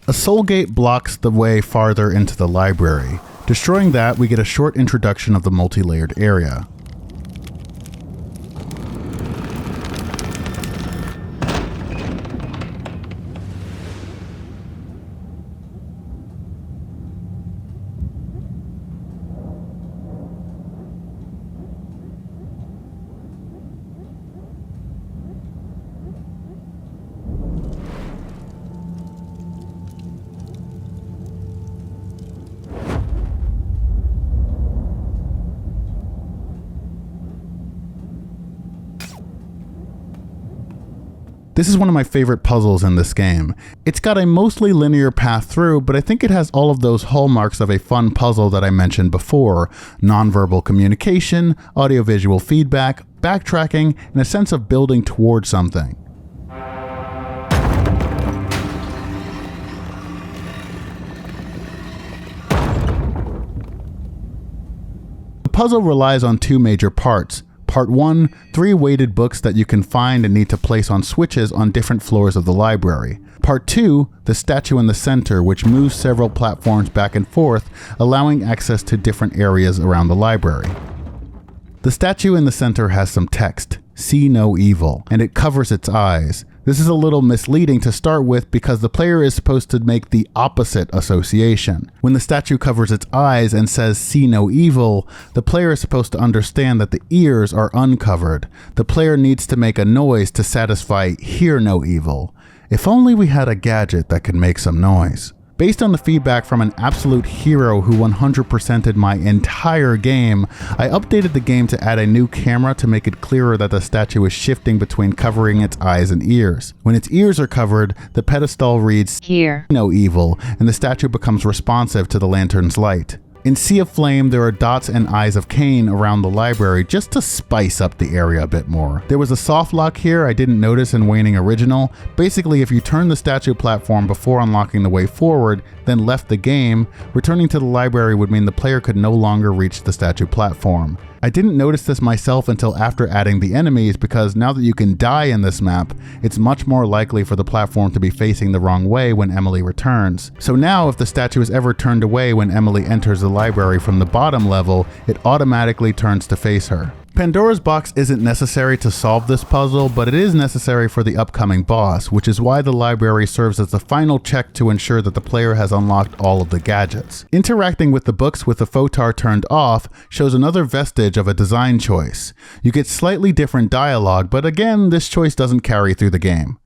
A soul gate blocks the way farther into the library. Destroying that, we get a short introduction of the multi-layered area. This is one of my favorite puzzles in this game. It's got a mostly linear path through, but I think it has all of those hallmarks of a fun puzzle that I mentioned before: nonverbal communication, audiovisual feedback, backtracking, and a sense of building towards something. The puzzle relies on two major parts. Part 1, 3 weighted books that you can find and need to place on switches on different floors of the library. Part 2, the statue in the center, which moves several platforms back and forth, allowing access to different areas around the library. The statue in the center has some text, "See no evil," and it covers its eyes. This is a little misleading to start with because the player is supposed to make the opposite association. When the statue covers its eyes and says "see no evil," the player is supposed to understand that the ears are uncovered. The player needs to make a noise to satisfy "hear no evil." If only we had a gadget that could make some noise. Based on the feedback from an absolute hero who 100%ed my entire game, I updated the game to add a new camera to make it clearer that the statue is shifting between covering its eyes and ears. When its ears are covered, the pedestal reads "Hear no evil," and the statue becomes responsive to the lantern's light. In Sea of Flame, there are dots and eyes of Cain around the library just to spice up the area a bit more. There was a soft lock here I didn't notice in Waning Original. Basically, if you turn the statue platform before unlocking the way forward, then left the game, returning to the library would mean the player could no longer reach the statue platform. I didn't notice this myself until after adding the enemies, because now that you can die in this map, it's much more likely for the platform to be facing the wrong way when Emily returns. So now if the statue is ever turned away when Emily enters the library from the bottom level, it automatically turns to face her. Pandora's box isn't necessary to solve this puzzle, but it is necessary for the upcoming boss, which is why the library serves as the final check to ensure that the player has unlocked all of the gadgets. Interacting with the books with the photar turned off shows another vestige of a design choice. You get slightly different dialogue, but again, this choice doesn't carry through the game.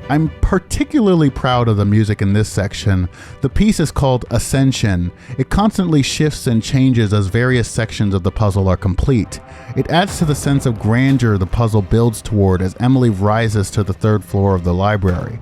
I'm particularly proud of the music in this section. The piece is called Ascension. It constantly shifts and changes as various sections of the puzzle are complete. It adds to the sense of grandeur the puzzle builds toward as Emily rises to the 3rd floor of the library.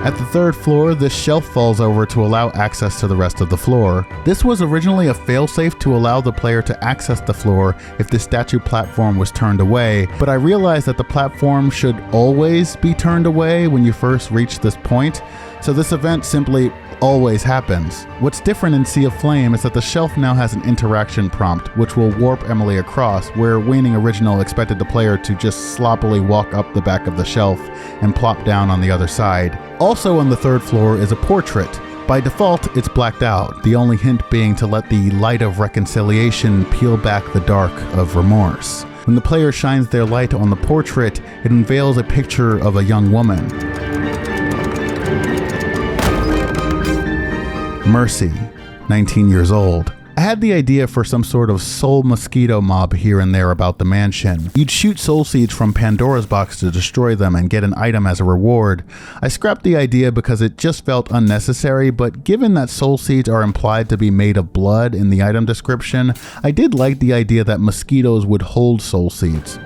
At the 3rd floor, this shelf falls over to allow access to the rest of the floor. This was originally a failsafe to allow the player to access the floor if the statue platform was turned away, but I realized that the platform should always be turned away when you first reach this point, So this event simply always happens. What's different in Sea of Flame is that the shelf now has an interaction prompt, which will warp Emily across, where Waning Original expected the player to just sloppily walk up the back of the shelf and plop down on the other side. Also on the third floor is a portrait. By default, it's blacked out, the only hint being to let the light of reconciliation peel back the dark of remorse. When the player shines their light on the portrait, it unveils a picture of a young woman. Mercy, 19 years old. I had the idea for some sort of soul mosquito mob here and there about the mansion. You'd shoot soul seeds from Pandora's box to destroy them and get an item as a reward. I scrapped the idea because it just felt unnecessary, but given that soul seeds are implied to be made of blood in the item description, I did like the idea that mosquitoes would hold soul seeds.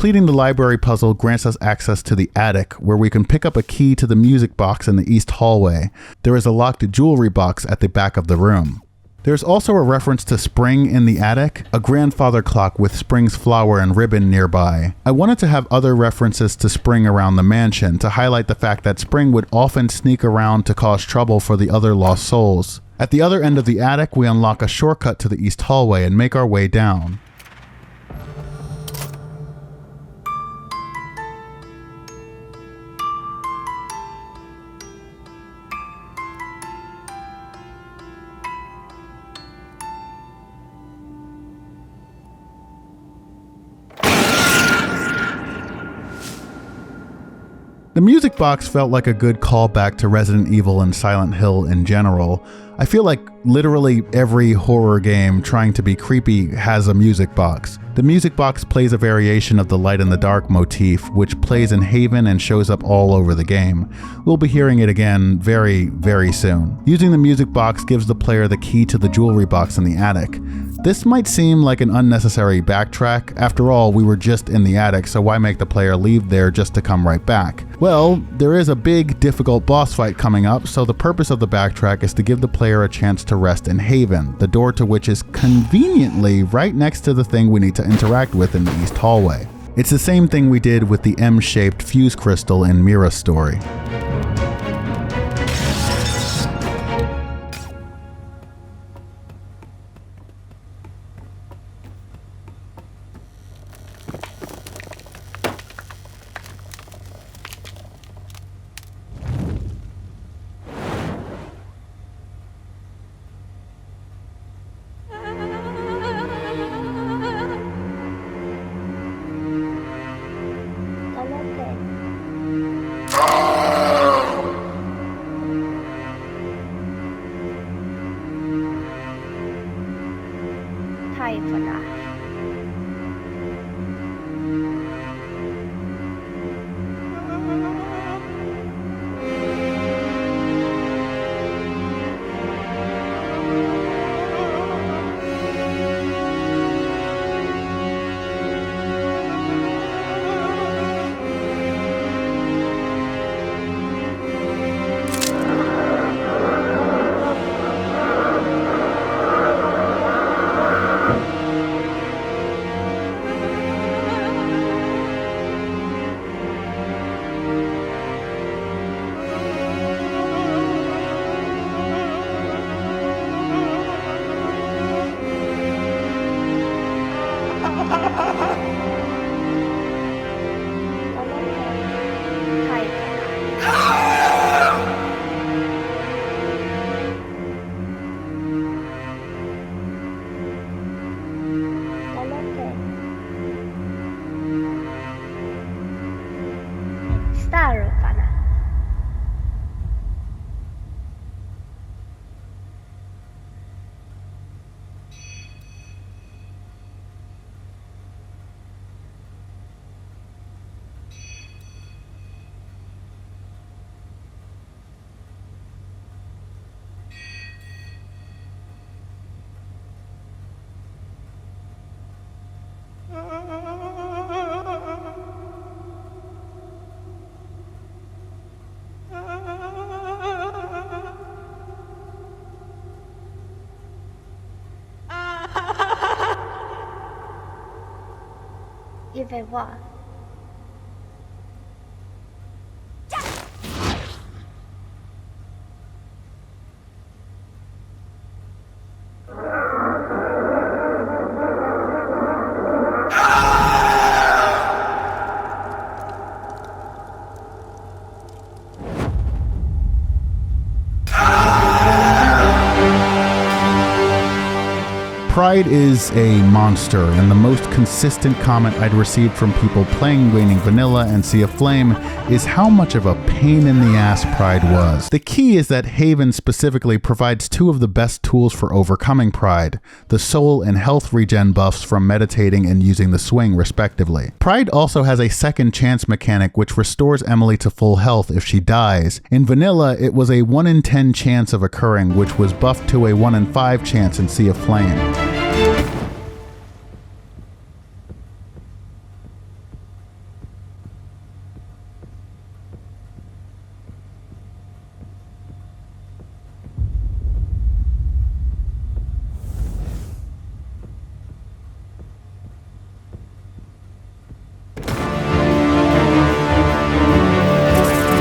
Completing the library puzzle grants us access to the attic, where we can pick up a key to the music box in the east hallway. There is a locked jewelry box at the back of the room. There's also a reference to Spring in the attic, a grandfather clock with Spring's flower and ribbon nearby. I wanted to have other references to Spring around the mansion to highlight the fact that Spring would often sneak around to cause trouble for the other lost souls. At the other end of the attic, we unlock a shortcut to the east hallway and make our way down. The music box felt like a good callback to Resident Evil and Silent Hill in general. I feel like literally every horror game trying to be creepy has a music box. The music box plays a variation of the light in the dark motif, which plays in Haven and shows up all over the game. We'll be hearing it again very, very soon. Using the music box gives the player the key to the jewelry box in the attic. This might seem like an unnecessary backtrack. After all, we were just in the attic, so why make the player leave there just to come right back? Well, there is a big, difficult boss fight coming up, so the purpose of the backtrack is to give the player a chance to rest in Haven, the door to which is conveniently right next to the thing we need to interact with in the east hallway. It's the same thing we did with the M-shaped fuse crystal in Mira's story. 句废话。Pride is a monster, and the most consistent comment I'd received from people playing Waning Vanilla and Sea of Flame is how much of a pain in the ass Pride was. The key is that Haven specifically provides two of the best tools for overcoming Pride, the soul and health regen buffs from meditating and using the swing respectively. Pride also has a second chance mechanic which restores Emily to full health if she dies. In Vanilla, it was a 1 in 10 chance of occurring, which was buffed to a 1 in 5 chance in Sea of Flame.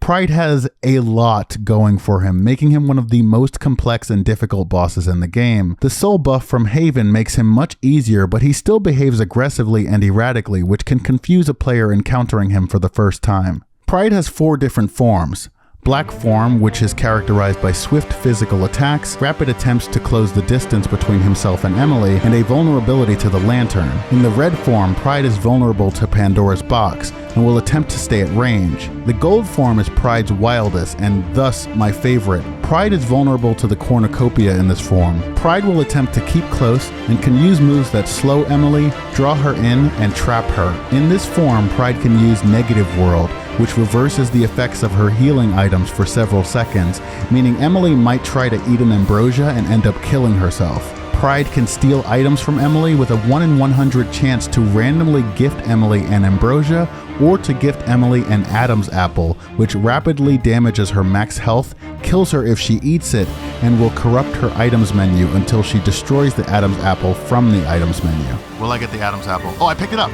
Pride has a lot going for him, making him one of the most complex and difficult bosses in the game. The soul buff from Haven makes him much easier, but he still behaves aggressively and erratically, which can confuse a player encountering him for the first time. Pride has 4 different forms. Black form, which is characterized by swift physical attacks, rapid attempts to close the distance between himself and Emily, and a vulnerability to the lantern. In the red form, Pride is vulnerable to Pandora's box, and will attempt to stay at range. The gold form is Pride's wildest, and thus my favorite. Pride is vulnerable to the cornucopia in this form. Pride will attempt to keep close, and can use moves that slow Emily, draw her in, and trap her. In this form, Pride can use Negative World, which reverses the effects of her healing items for several seconds, meaning Emily might try to eat an ambrosia and end up killing herself. Pride can steal items from Emily with a 1 in 100 chance to randomly gift Emily an ambrosia, or to gift Emily an Adam's apple, which rapidly damages her max health, kills her if she eats it, and will corrupt her items menu until she destroys the Adam's apple from the items menu. Will I get the Adam's apple? Oh, I picked it up!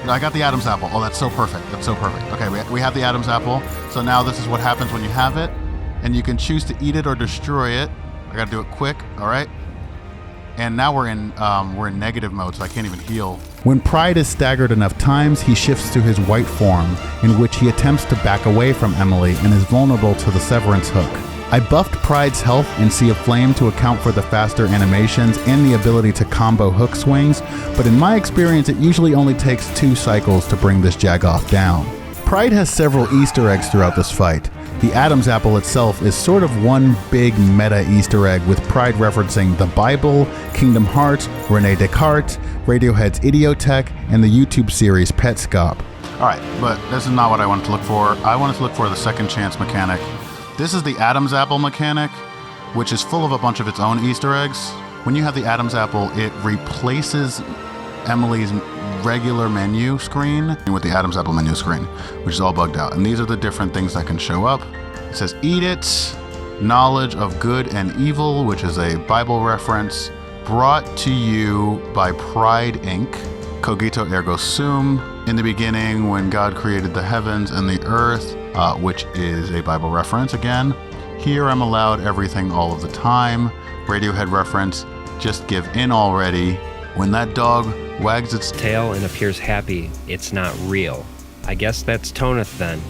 I got the Adam's apple. Oh, that's so perfect. That's so perfect. Okay, we have the Adam's apple. So now this is what happens when you have it. And you can choose to eat it or destroy it. I gotta do it quick, all right? And now we're in negative mode, so I can't even heal. When Pride is staggered enough times, he shifts to his white form, in which he attempts to back away from Emily and is vulnerable to the Severance Hook. I buffed Pride's health in Sea of Flame to account for the faster animations and the ability to combo hook swings, but in my experience it usually only takes 2 cycles to bring this Jagoff down. Pride has several Easter eggs throughout this fight. The Adam's apple itself is sort of one big meta Easter egg, with Pride referencing the Bible, Kingdom Hearts, Rene Descartes, Radiohead's Idiotech, and the YouTube series Petscop. Alright, but this is not what I wanted to look for. I wanted to look for the second chance mechanic. This is the Adam's apple mechanic, which is full of a bunch of its own Easter eggs. When you have the Adam's apple, it replaces Emily's regular menu screen with the Adam's apple menu screen, which is all bugged out. And these are the different things that can show up. It says eat it, knowledge of good and evil, which is a Bible reference, brought to you by Pride Inc., cogito ergo sum, in the beginning when God created the heavens and the earth, which is a Bible reference again. Here I'm allowed everything all of the time. Radiohead reference, just give in already. When that dog wags its tail and appears happy, it's not real. I guess that's Toneth then.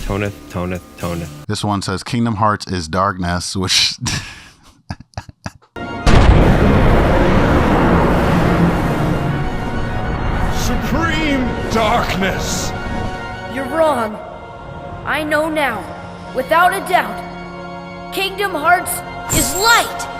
Toneth. This one says Kingdom Hearts is darkness, which... Supreme darkness! You're wrong. I know now, without a doubt. Kingdom Hearts is light!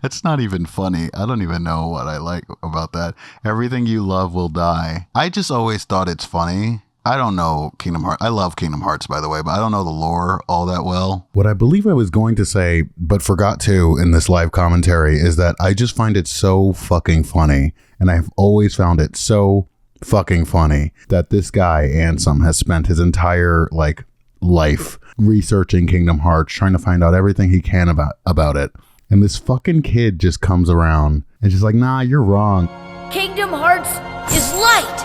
That's not even funny. I don't even know what I like about that. Everything you love will die. I just always thought it's funny. I don't know Kingdom Hearts. I love Kingdom Hearts, by the way, but I don't know the lore all that well. What I believe I was going to say, but forgot to in this live commentary, is that I just find it so fucking funny. And I've always found it so fucking funny that this guy, Ansem, has spent his entire, life researching Kingdom Hearts, trying to find out everything he can about it. And this fucking kid just comes around and just like, nah, you're wrong. Kingdom Hearts is light!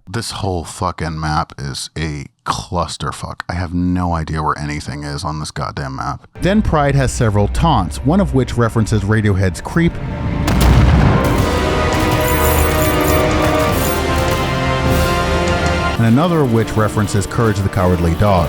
This whole fucking map is a clusterfuck. I have no idea where anything is on this goddamn map. Then Pride has several taunts, one of which references Radiohead's Creep, and another of which references Courage the Cowardly Dog.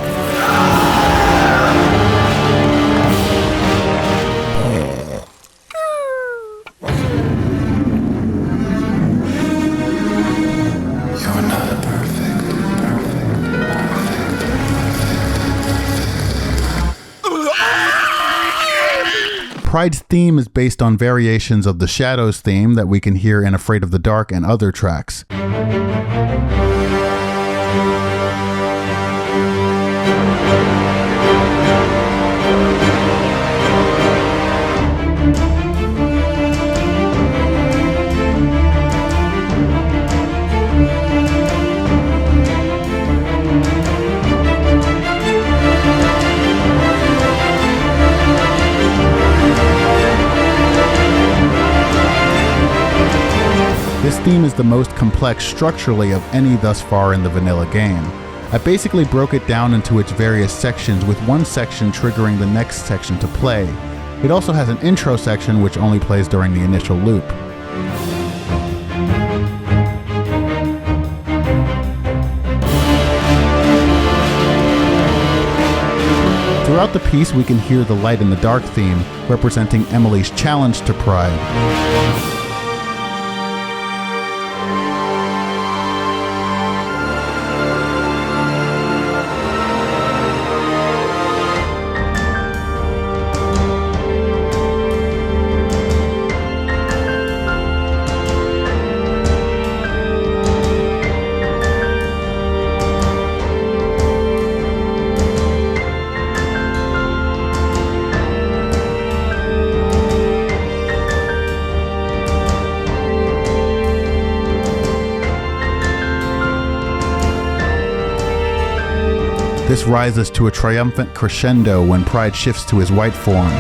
Pride's theme is based on variations of the Shadows theme that we can hear in Afraid of the Dark and other tracks. This theme is the most complex structurally of any thus far in the vanilla game. I basically broke it down into its various sections, with one section triggering the next section to play. It also has an intro section which only plays during the initial loop. Throughout the piece we can hear the Light in the Dark theme, representing Emily's challenge to Pride. This rises to a triumphant crescendo when Pride shifts to his white form.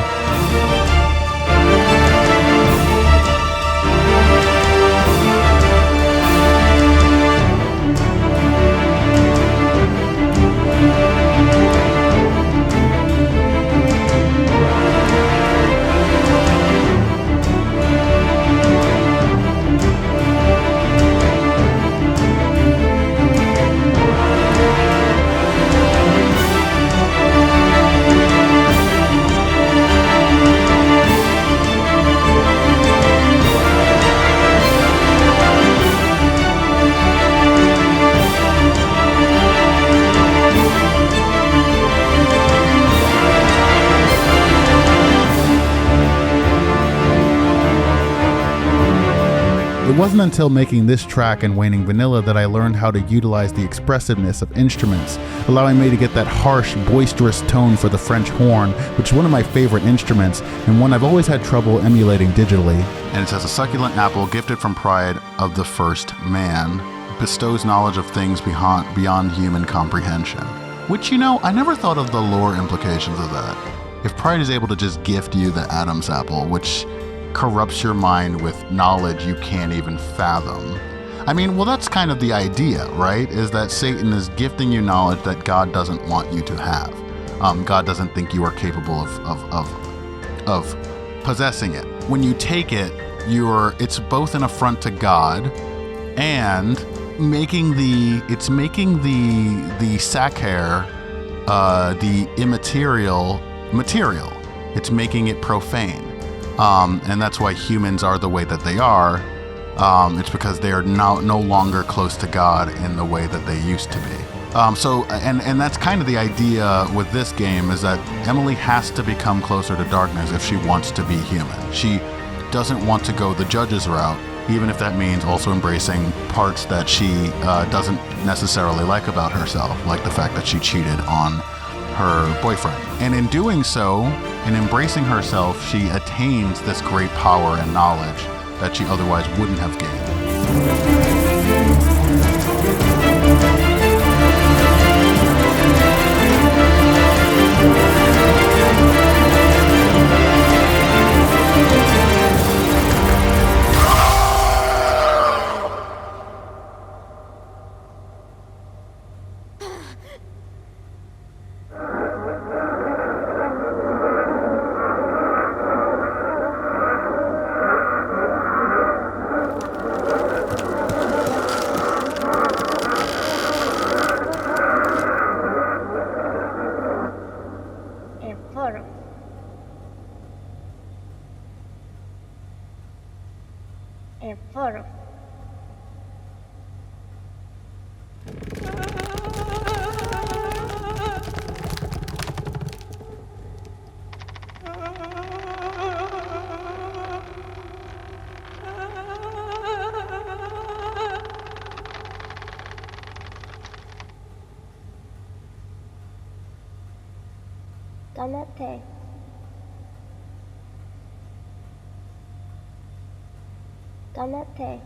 It wasn't until making this track and Waning Vanilla that I learned how to utilize the expressiveness of instruments, allowing me to get that harsh, boisterous tone for the French horn, which is one of my favorite instruments and one I've always had trouble emulating digitally. And it says, a succulent apple gifted from Pride of the first man bestows knowledge of things beyond human comprehension. Which, you know, I never thought of the lore implications of that. If Pride is able to just gift you the Adam's apple, which corrupts your mind with knowledge you can't even fathom. I mean, well, that's kind of the idea, right? Is that Satan is gifting you knowledge that God doesn't want you to have. God doesn't think you are capable of possessing it. When you take it, it's both an affront to God and making the sacer, the immaterial, material. It's making it profane. And that's why humans are the way that they are. It's because they are no longer close to God in the way that they used to be. And that's kind of the idea with this game, is that Emily has to become closer to darkness if she wants to be human. She doesn't want to go the judge's route, even if that means also embracing parts that she doesn't necessarily like about herself, like the fact that she cheated on her boyfriend. And in doing so, in embracing herself, she attains this great power and knowledge that she otherwise wouldn't have gained. Damate. Damate.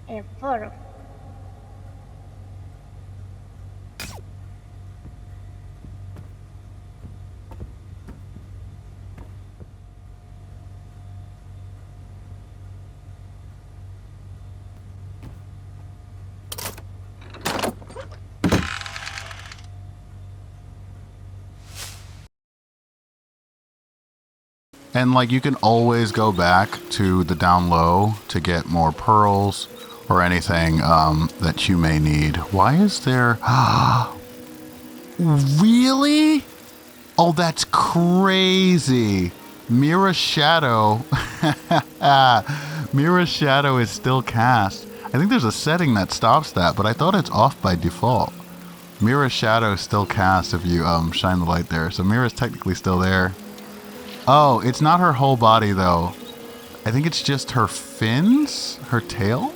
Enforo. And like you can always go back to the down low to get more pearls or anything that you may need. Why is there... Really? Oh, that's crazy. Mira's Shadow. Mira's Shadow is still cast. I think there's a setting that stops that, but I thought it's off by default. Mira's Shadow is still cast if you shine the light there. So Mira's technically still there. Oh, it's not her whole body though. I think it's just her fins? Her tail?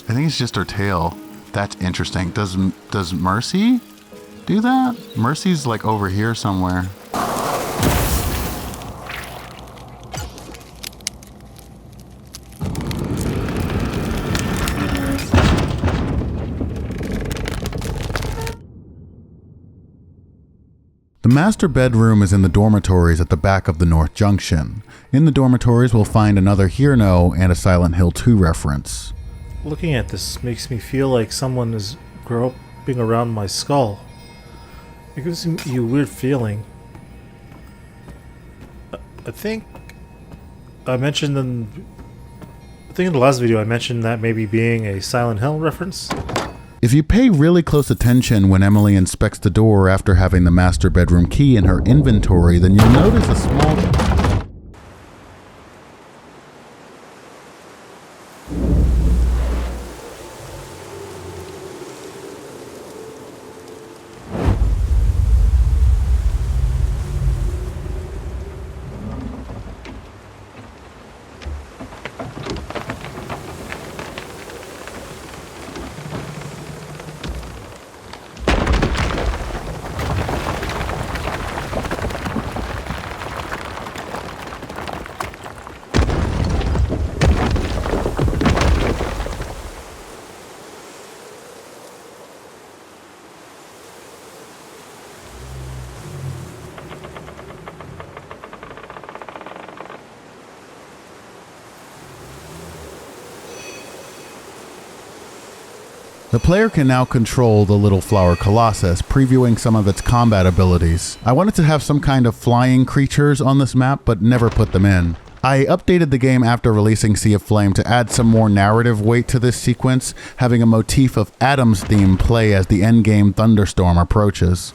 I think it's just her tail. That's interesting. Does Mercy do that? Mercy's like over here somewhere. The master bedroom is in the dormitories at the back of the North Junction. In the dormitories, we'll find another Hear No and a Silent Hill 2 reference. Looking at this makes me feel like someone is groping around my skull. It gives me a weird feeling. I think in the last video I mentioned that maybe being a Silent Hill reference. If you pay really close attention when Emily inspects the door after having the master bedroom key in her inventory, then you'll notice a small... The player can now control the Little Flower Colossus, previewing some of its combat abilities. I wanted to have some kind of flying creatures on this map, but never put them in. I updated the game after releasing Sea of Flame to add some more narrative weight to this sequence, having a motif of Adam's theme play as the endgame thunderstorm approaches.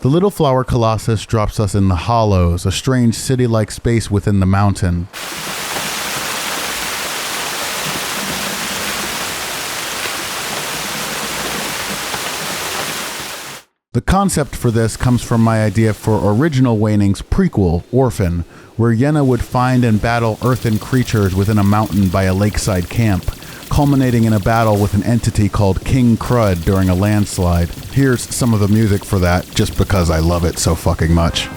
The Little Flower Colossus drops us in the Hollows, a strange city-like space within the mountain. The concept for this comes from my idea for original Waning's prequel, Orphan, where Yenna would find and battle earthen creatures within a mountain by a lakeside camp, culminating in a battle with an entity called King Crud during a landslide. Here's some of the music for that, just because I love it so fucking much.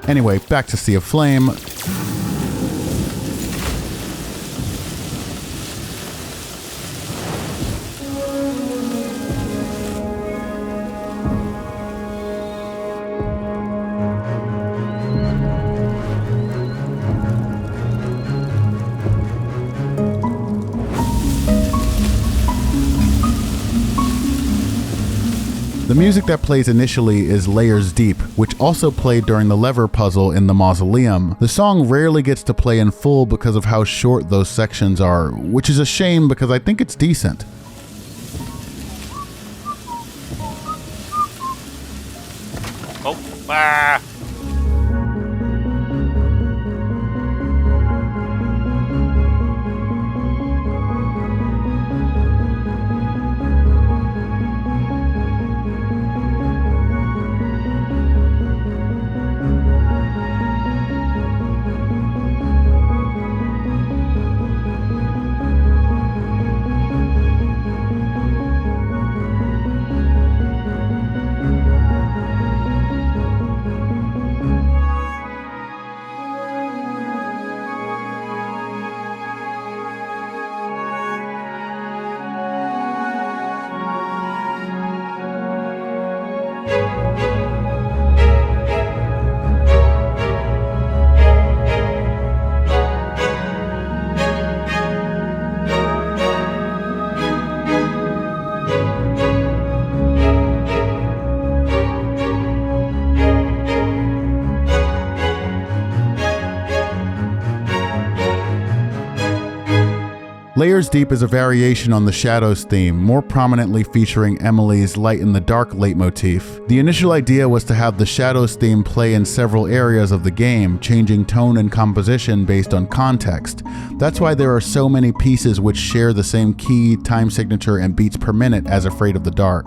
Anyway, back to Sea of Flame. The music that plays initially is Layers Deep, which also played during the lever puzzle in the mausoleum. The song rarely gets to play in full because of how short those sections are, which is a shame because I think it's decent. Oh, ah! Layers Deep is a variation on the Shadows theme, more prominently featuring Emily's Light in the Dark leitmotif. The initial idea was to have the Shadows theme play in several areas of the game, changing tone and composition based on context. That's why there are so many pieces which share the same key, time signature, and beats per minute as Afraid of the Dark.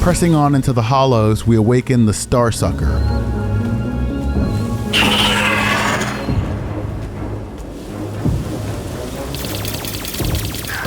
Pressing on into the hollows, we awaken the Starsucker.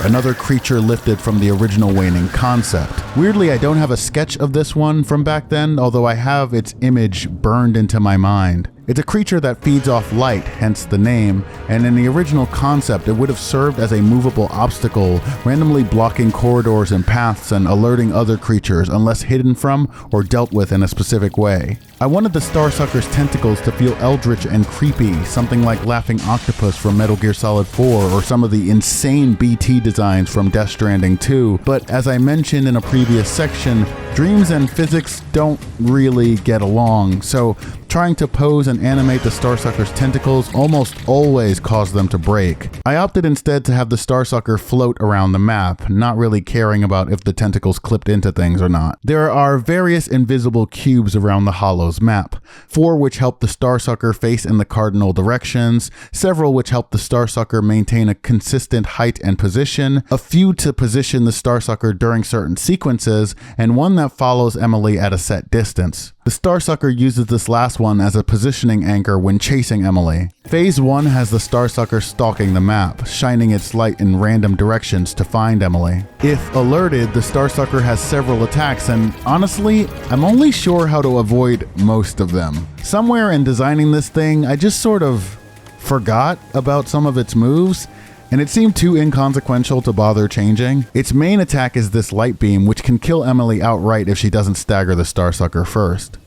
Another creature lifted from the original Waning concept. Weirdly, I don't have a sketch of this one from back then, although I have its image burned into my mind. It's a creature that feeds off light, hence the name, and in the original concept it would have served as a movable obstacle, randomly blocking corridors and paths and alerting other creatures unless hidden from or dealt with in a specific way. I wanted the Starsucker's tentacles to feel eldritch and creepy, something like Laughing Octopus from Metal Gear Solid 4 or some of the insane BT designs from Death Stranding 2, but as I mentioned in a previous section, dreams and physics don't really get along, so trying to pose and animate the Starsucker's tentacles almost always cause them to break. I opted instead to have the Starsucker float around the map, not really caring about if the tentacles clipped into things or not. There are various invisible cubes around the Hollows map, 4 which help the Starsucker face in the cardinal directions, several which help the Starsucker maintain a consistent height and position, a few to position the Starsucker during certain sequences, and one that follows Emily at a set distance. The Starsucker uses this last one as a positioning anchor when chasing Emily. Phase 1 has the Starsucker stalking the map, shining its light in random directions to find Emily. If alerted, the Starsucker has several attacks, and honestly, I'm only sure how to avoid most of them. Somewhere in designing this thing, I just sort of forgot about some of its moves, and it seemed too inconsequential to bother changing. Its main attack is this light beam, which can kill Emily outright if she doesn't stagger the Starsucker first.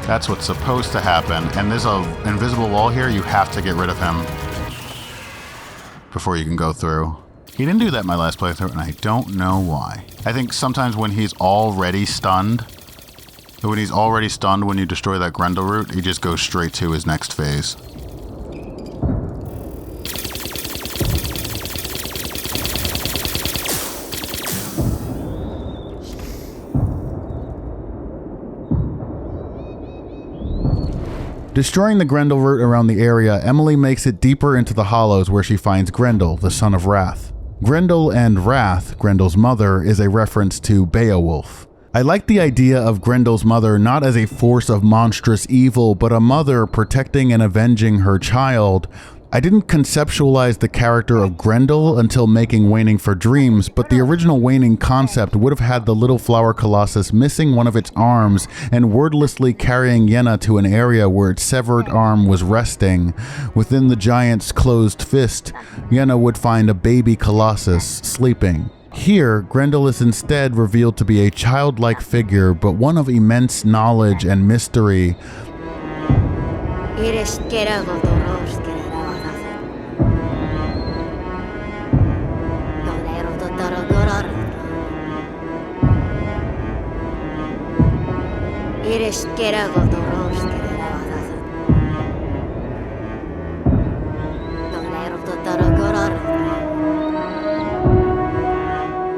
That's what's supposed to happen, and there's an invisible wall here. You have to get rid of him before you can go through. He didn't do that in my last playthrough, and I don't know why. I think sometimes when he's already stunned, when you destroy that Grendel root, he just goes straight to his next phase. Destroying the Grendel root around the area, Emily makes it deeper into the hollows where she finds Grendel, the son of Wrath. Grendel and Wrath, Grendel's mother, is a reference to Beowulf. I like the idea of Grendel's mother not as a force of monstrous evil, but a mother protecting and avenging her child, I didn't conceptualize the character of Grendel until making Waning for Dreams, but the original Waning concept would have had the little flower colossus missing one of its arms and wordlessly carrying Yenna to an area where its severed arm was resting. Within the giant's closed fist, Yenna would find a baby colossus sleeping. Here, Grendel is instead revealed to be a childlike figure, but one of immense knowledge and mystery.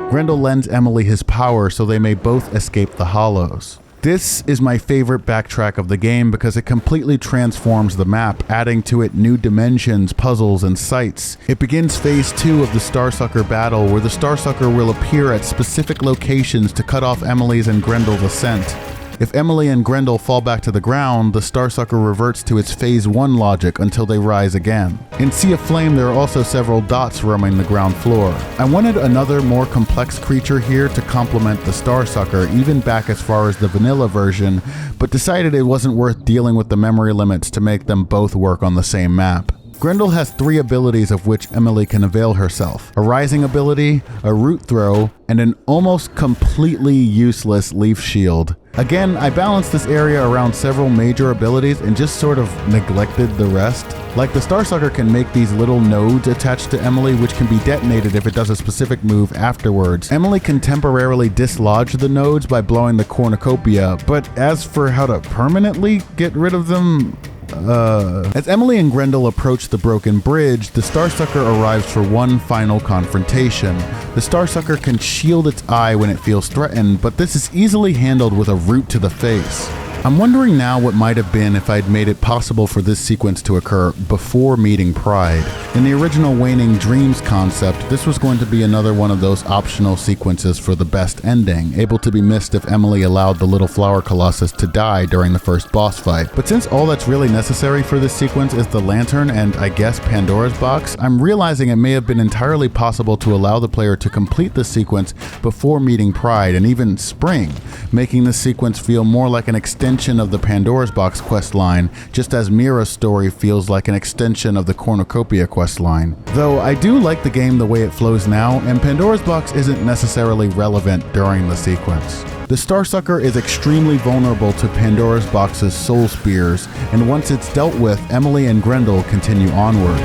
Grendel lends Emily his power so they may both escape the Hollows. This is my favorite backtrack of the game because it completely transforms the map, adding to it new dimensions, puzzles, and sights. It begins phase 2 of the Starsucker battle, where the Starsucker will appear at specific locations to cut off Emily's and Grendel's ascent. If Emily and Grendel fall back to the ground, the Starsucker reverts to its phase 1 logic until they rise again. In Sea of Flame, there are also several dots roaming the ground floor. I wanted another more complex creature here to complement the Starsucker, even back as far as the vanilla version, but decided it wasn't worth dealing with the memory limits to make them both work on the same map. Grendel has 3 abilities of which Emily can avail herself: a rising ability, a root throw, and an almost completely useless leaf shield. Again, I balanced this area around several major abilities and just sort of neglected the rest. Like, the Starsucker can make these little nodes attached to Emily, which can be detonated if it does a specific move afterwards. Emily can temporarily dislodge the nodes by blowing the cornucopia, but as for how to permanently get rid of them, As Emily and Grendel approach the broken bridge, the Starsucker arrives for one final confrontation. The Starsucker can shield its eye when it feels threatened, but this is easily handled with a root to the face. I'm wondering now what might have been if I'd made it possible for this sequence to occur before meeting Pride. In the original Waning Dreams concept, this was going to be another one of those optional sequences for the best ending, able to be missed if Emily allowed the little flower colossus to die during the first boss fight. But since all that's really necessary for this sequence is the lantern and, I guess, Pandora's box, I'm realizing it may have been entirely possible to allow the player to complete the sequence before meeting Pride and even Spring, making this sequence feel more like an extension of the Pandora's Box questline, just as Mira's story feels like an extension of the Cornucopia questline. Though I do like the game the way it flows now, and Pandora's Box isn't necessarily relevant during the sequence. The Starsucker is extremely vulnerable to Pandora's Box's soul spears, and once it's dealt with, Emily and Grendel continue onward.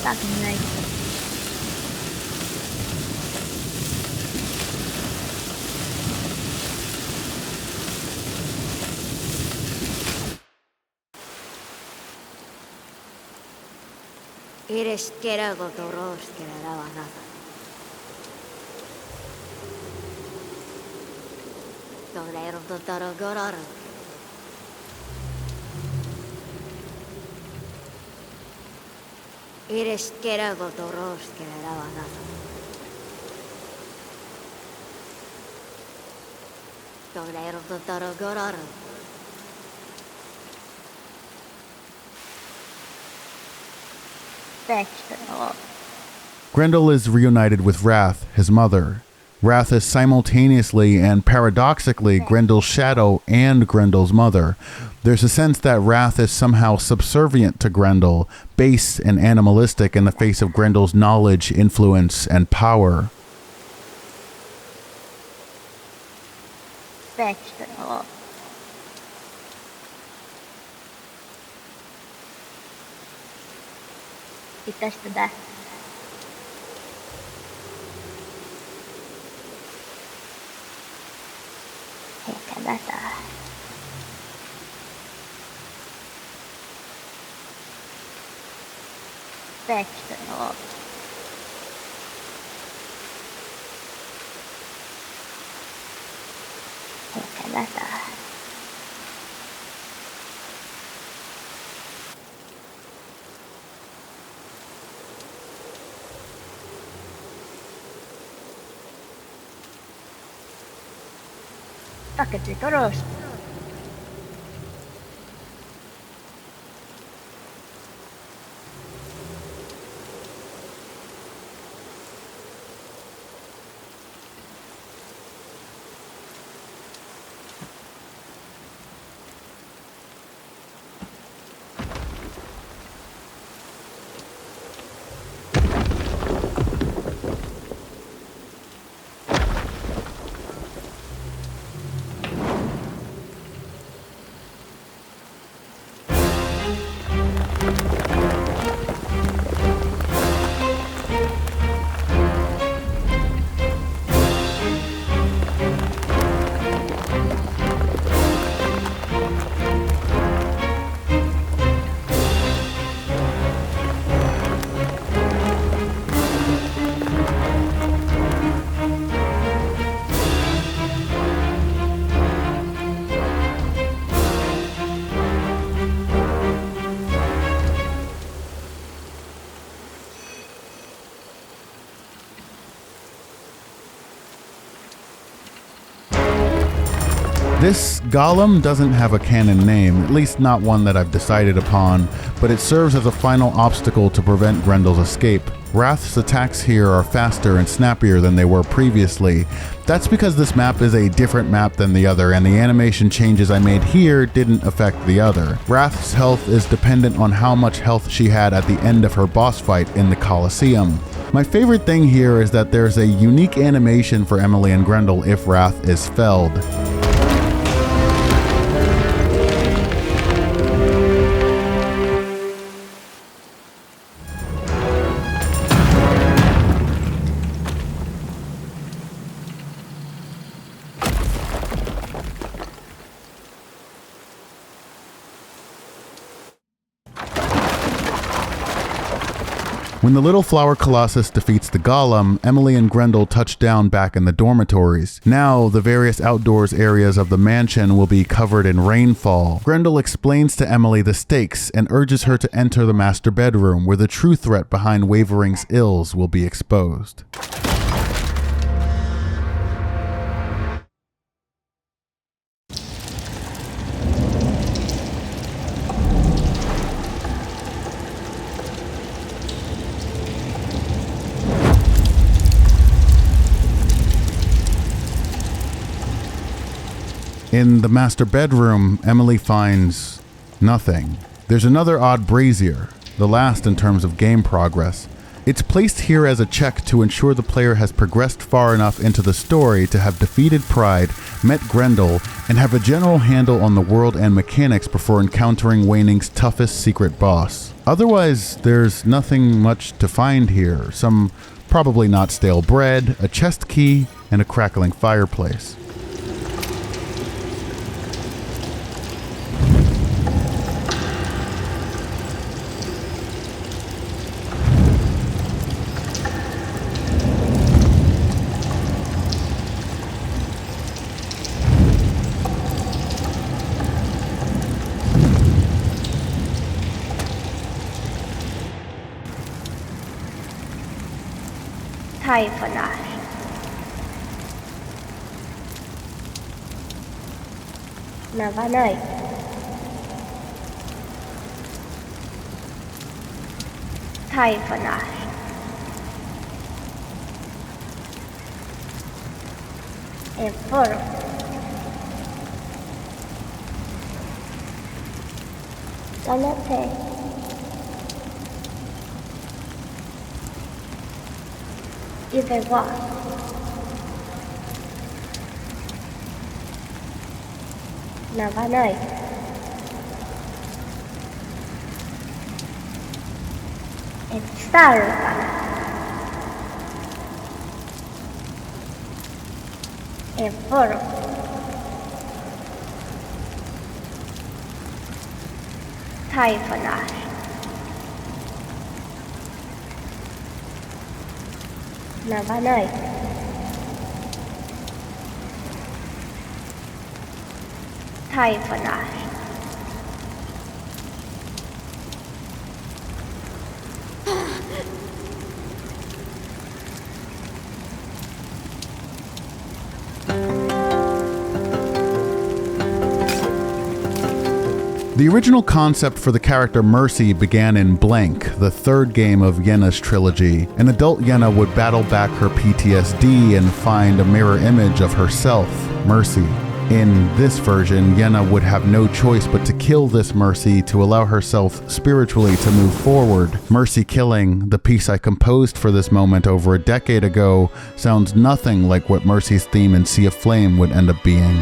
Fucking nice. Eres kerago toros kerera bagaza. Tolero totoro gororo. Eres kerago toros kerera bagaza. Tolero totoro gororo. Grendel is reunited with Wrath, his mother. Wrath is simultaneously and paradoxically Grendel's shadow and Grendel's mother. There's a sense that Wrath is somehow subservient to Grendel, base and animalistic in the face of Grendel's knowledge, influence, and power. vegetable. Pitäisikö tää? Ehkä tätä. Vegetable. Ehkä tätä. Paketti torosta. This golem doesn't have a canon name, at least not one that I've decided upon, but it serves as a final obstacle to prevent Grendel's escape. Wrath's attacks here are faster and snappier than they were previously. That's because this map is a different map than the other, and the animation changes I made here didn't affect the other. Wrath's health is dependent on how much health she had at the end of her boss fight in the Colosseum. My favorite thing here is that there's a unique animation for Emily and Grendel if Wrath is felled. When the Little Flower Colossus defeats the Golem, Emily and Grendel touch down back in the dormitories. Now, the various outdoors areas of the mansion will be covered in rainfall. Grendel explains to Emily the stakes and urges her to enter the master bedroom, where the true threat behind Wavering's ills will be exposed. In the master bedroom, Emily finds nothing. There's another odd brazier, the last in terms of game progress. It's placed here as a check to ensure the player has progressed far enough into the story to have defeated Pride, met Grendel, and have a general handle on the world and mechanics before encountering Waning's toughest secret boss. Otherwise, there's nothing much to find here. Some probably not stale bread, a chest key, and a crackling fireplace. Hajfanás. Na vanaj. Hajfanás. En form. Danate. Either one. Navanai. Exaltan. Evoro. Taifanar. Navanai. Taifanar. The original concept for the character Mercy began in Blank, the third game of Yenna's trilogy. An adult Yenna would battle back her PTSD and find a mirror image of herself, Mercy. In this version, Yenna would have no choice but to kill this Mercy to allow herself spiritually to move forward. Mercy killing, the piece I composed for this moment over a decade ago, sounds nothing like what Mercy's theme in Sea of Flame would end up being.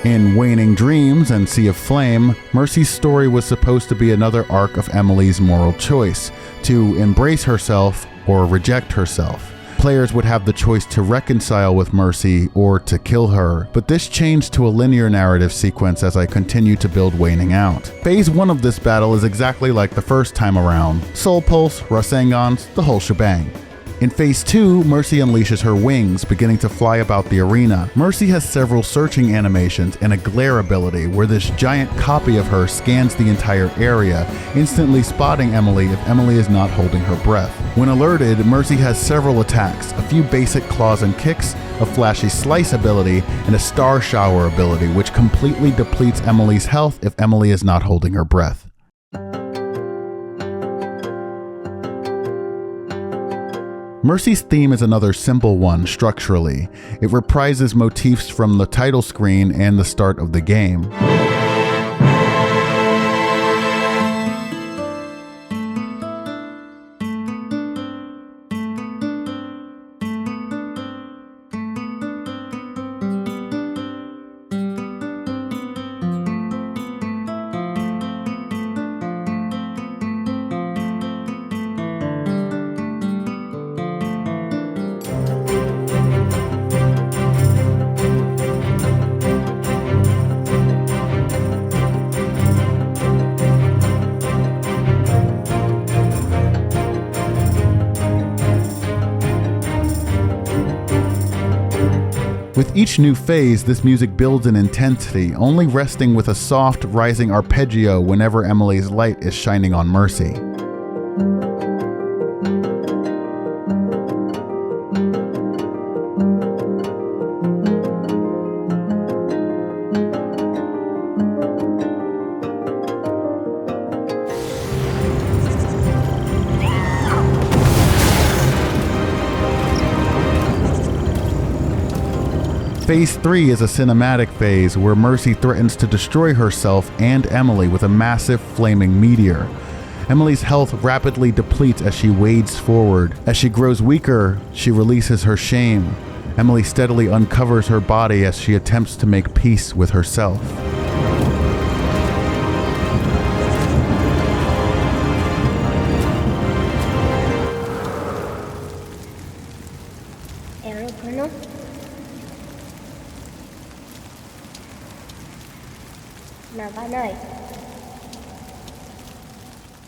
In Waning Dreams and Sea of Flame, Mercy's story was supposed to be another arc of Emily's moral choice, to embrace herself or reject herself. Players would have the choice to reconcile with Mercy or to kill her, but this changed to a linear narrative sequence as I continue to build Waning out. Phase 1 of this battle is exactly like the first time around. Soul Pulse, Rasengans, the whole shebang. In Phase 2, Mercy unleashes her wings, beginning to fly about the arena. Mercy has several searching animations and a glare ability where this giant copy of her scans the entire area, instantly spotting Emily if Emily is not holding her breath. When alerted, Mercy has several attacks, a few basic claws and kicks, a flashy slice ability, and a star shower ability which completely depletes Emily's health if Emily is not holding her breath. Mercy's theme is another simple one structurally. It reprises motifs from the title screen and the start of the game. With each new phase, this music builds in intensity, only resting with a soft, rising arpeggio whenever Emily's light is shining on Mercy. Phase 3 is a cinematic phase where Mercy threatens to destroy herself and Emily with a massive flaming meteor. Emily's health rapidly depletes as she wades forward. As she grows weaker, she releases her shame. Emily steadily uncovers her body as she attempts to make peace with herself.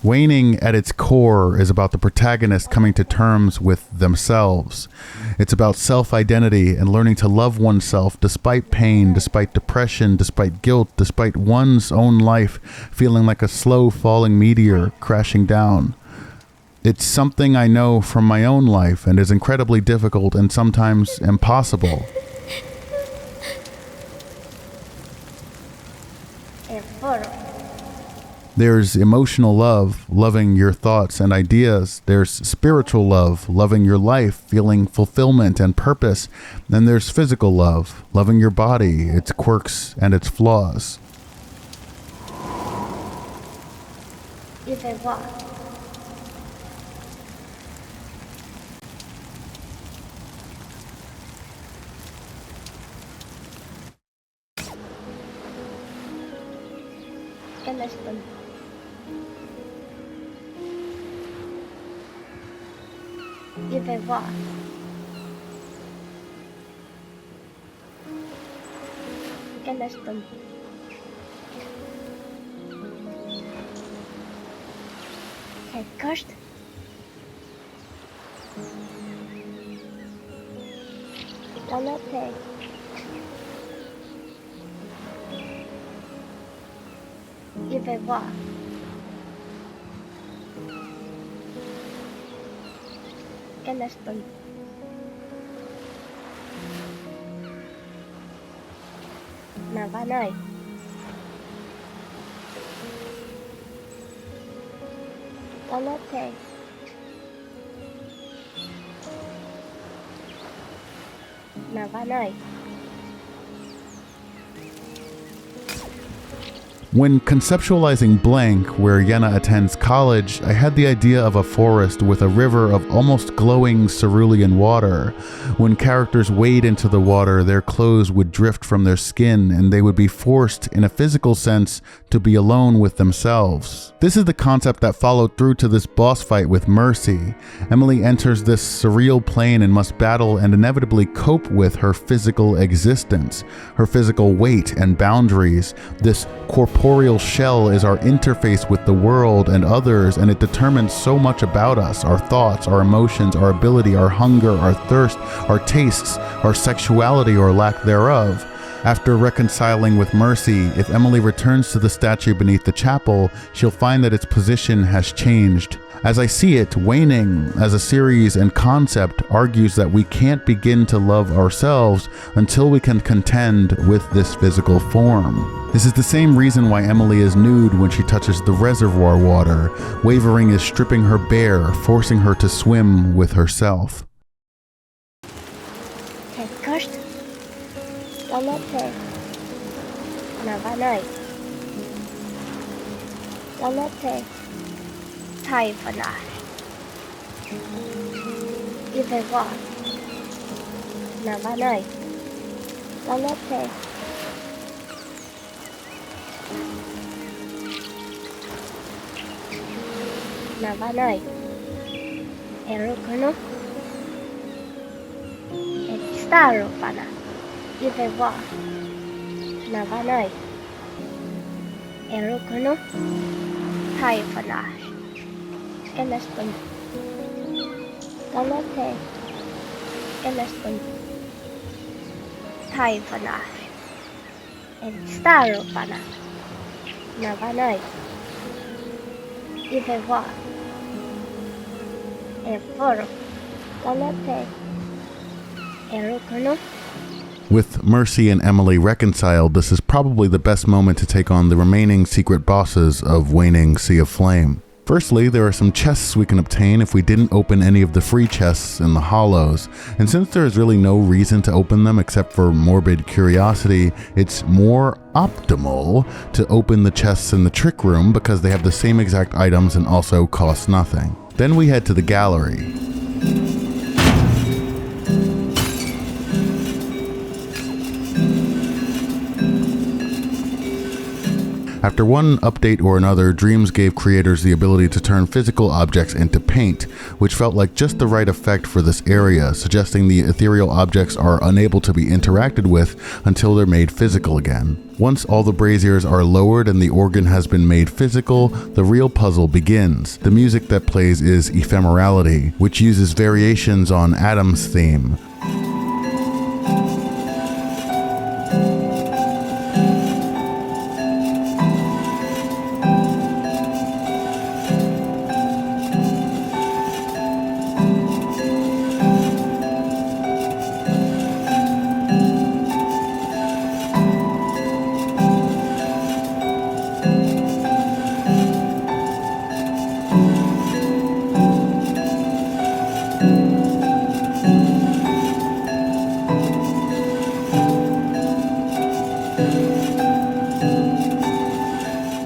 Waning at its core is about the protagonist coming to terms with themselves. It's about self-identity and learning to love oneself despite pain, despite depression, despite guilt, despite one's own life feeling like a slow falling meteor crashing down. It's something I know from my own life and is incredibly difficult and sometimes impossible. There's emotional love, loving your thoughts and ideas. There's spiritual love, loving your life, feeling fulfillment and purpose. Then there's physical love, loving your body, its quirks and its flaws. When conceptualizing Blank, where Yenna attends college, I had the idea of a forest with a river of almost glowing cerulean water. When characters wade into the water, their clothes would drift from their skin and they would be forced, in a physical sense, to be alone with themselves. This is the concept that followed through to this boss fight with Mercy. Emily enters this surreal plane and must battle and inevitably cope with her physical existence, her physical weight and boundaries. This corporeal shell is our interface with the world and others, and it determines so much about us, our thoughts, our emotions, our ability, our hunger, our thirst, our tastes, our sexuality or lack thereof. After reconciling with Mercy, if Emily returns to the statue beneath the chapel, she'll find that its position has changed. As I see it, Waning, as a series and concept, argues that we can't begin to love ourselves until we can contend with this physical form. This is the same reason why Emily is nude when she touches the reservoir water. Wavering is stripping her bare, forcing her to swim with herself. With Mercy and Emily reconciled, this is probably the best moment to take on the remaining secret bosses of Waning Sea of Flame. Firstly, there are some chests we can obtain if we didn't open any of the free chests in the hollows, and since there is really no reason to open them except for morbid curiosity, it's more optimal to open the chests in the trick room because they have the same exact items and also cost nothing. Then we head to the gallery. After one update or another, Dreams gave creators the ability to turn physical objects into paint, which felt like just the right effect for this area, suggesting the ethereal objects are unable to be interacted with until they're made physical again. Once all the braziers are lowered and the organ has been made physical, the real puzzle begins. The music that plays is Ephemerality, which uses variations on Adam's theme.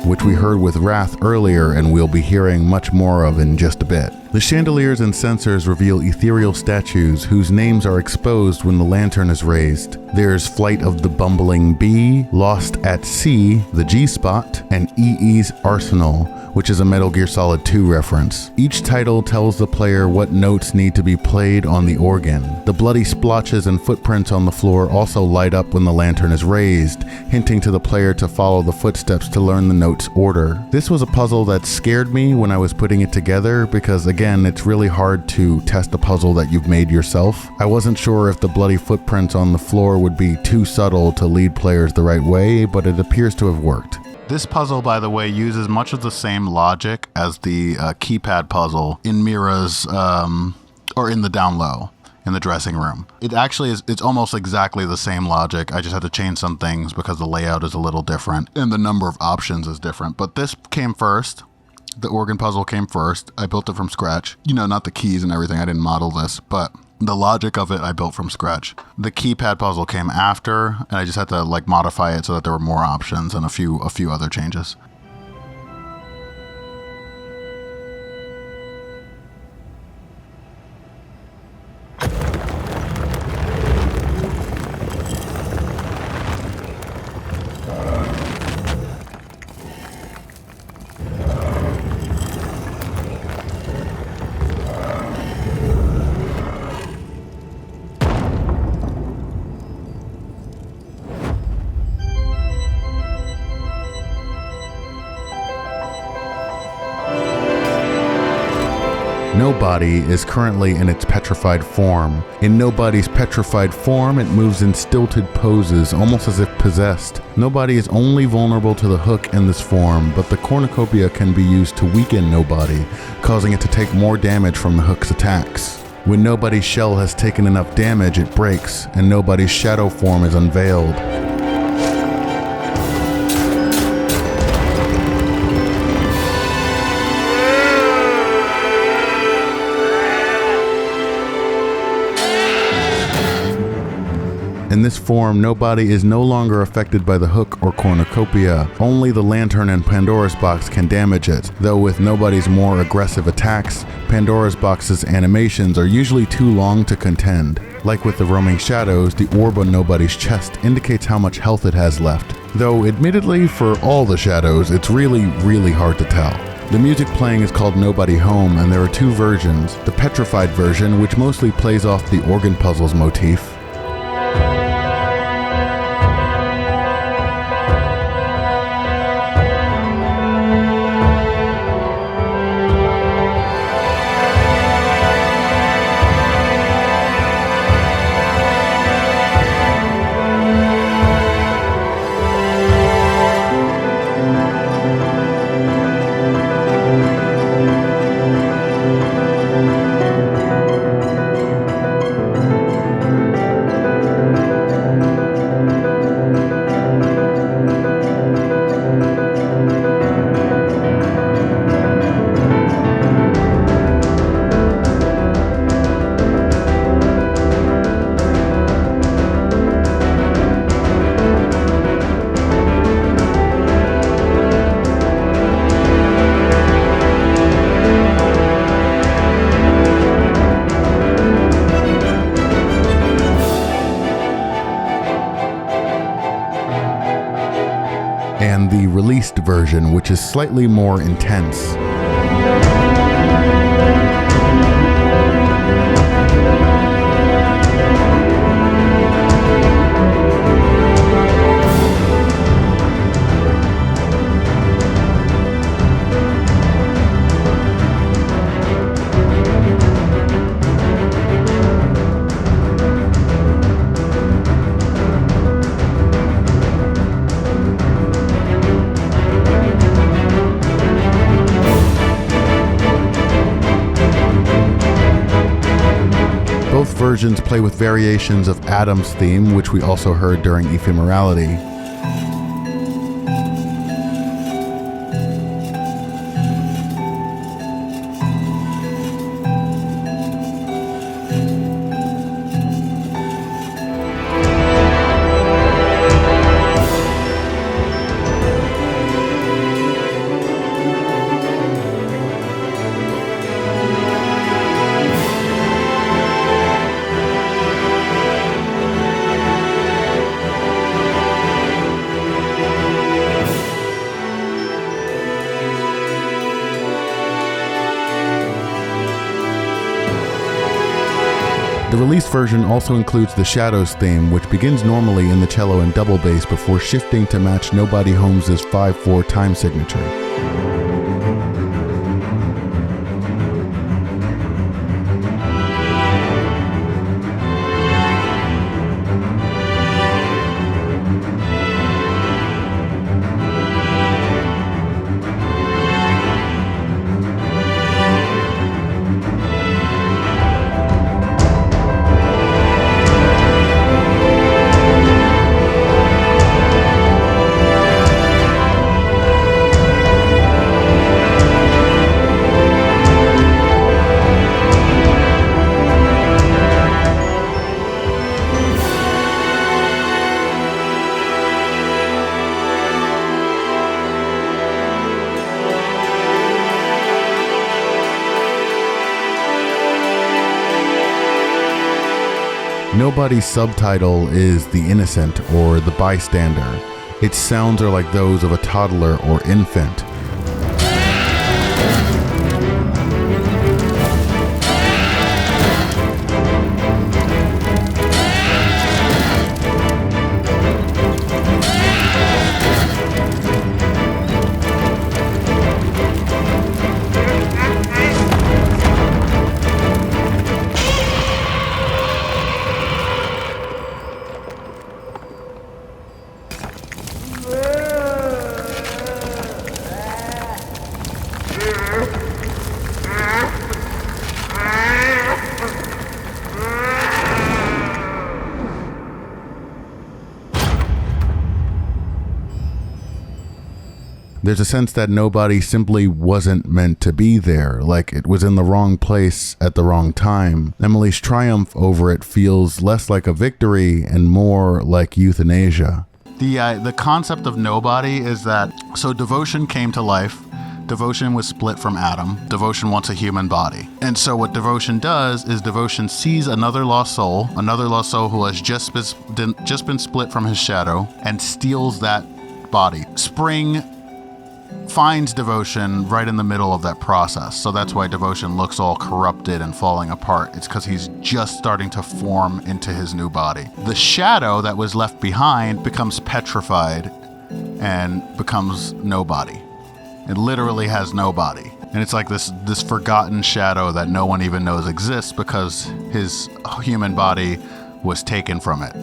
Which we heard with Wrath earlier and we'll be hearing much more of in just a bit. The chandeliers and censers reveal ethereal statues whose names are exposed when the lantern is raised. There's Flight of the Bumbling Bee, Lost at Sea, the G-Spot, and EE's Arsenal, which is a Metal Gear Solid 2 reference. Each title tells the player what notes need to be played on the organ. The bloody splotches and footprints on the floor also light up when the lantern is raised, hinting to the player to follow the footsteps to learn the note's order. This was a puzzle that scared me when I was putting it together because again, it's really hard to test a puzzle that you've made yourself. I wasn't sure if the bloody footprints on the floor would be too subtle to lead players the right way, but it appears to have worked. This puzzle, by the way, uses much of the same logic as the keypad puzzle in Mira's, or in the down low, in the dressing room. It actually is, it's almost exactly the same logic. I just had to change some things because the layout is a little different and the number of options is different. But this came first. The organ puzzle came first. I built it from scratch. You know, not the keys and everything. I didn't model this, but the logic of it I built from scratch. The keypad puzzle came after, and I just had to like modify it so that there were more options and a few other changes. Nobody is currently in its petrified form. In Nobody's petrified form, it moves in stilted poses, almost as if possessed. Nobody is only vulnerable to the hook in this form, but the cornucopia can be used to weaken Nobody, causing it to take more damage from the hook's attacks. When Nobody's shell has taken enough damage, it breaks, and Nobody's shadow form is unveiled. In this form, Nobody is no longer affected by the hook or cornucopia. Only the lantern and Pandora's box can damage it, though with Nobody's more aggressive attacks, Pandora's box's animations are usually too long to contend. Like with the roaming shadows, the orb on Nobody's chest indicates how much health it has left. Though admittedly, for all the shadows, it's really hard to tell. The music playing is called Nobody Home, and there are two versions. The petrified version, which mostly plays off the organ puzzles motif, released version, which is slightly more intense. Both versions play with variations of Adam's theme, which we also heard during Ephemerality. The released version also includes the Shadows theme, which begins normally in the cello and double bass before shifting to match Nobody Holmes' 5/4 time signature. Nobody's subtitle is The Innocent or The Bystander. Its sounds are like those of a toddler or infant. There's a sense that nobody simply wasn't meant to be there, like it was in the wrong place at the wrong time. Emily's triumph over it feels less like a victory and more like euthanasia. The concept of nobody is that, so Devotion came to life. Devotion was split from Adam. Devotion wants a human body. And so what Devotion does is Devotion sees another lost soul who has just been split from his shadow, and steals that body. Spring finds Devotion right in the middle of that process. So that's why Devotion looks all corrupted and falling apart. It's because he's just starting to form into his new body. The shadow that was left behind becomes petrified and becomes nobody. It literally has no body. And it's like this forgotten shadow that no one even knows exists because his human body was taken from it.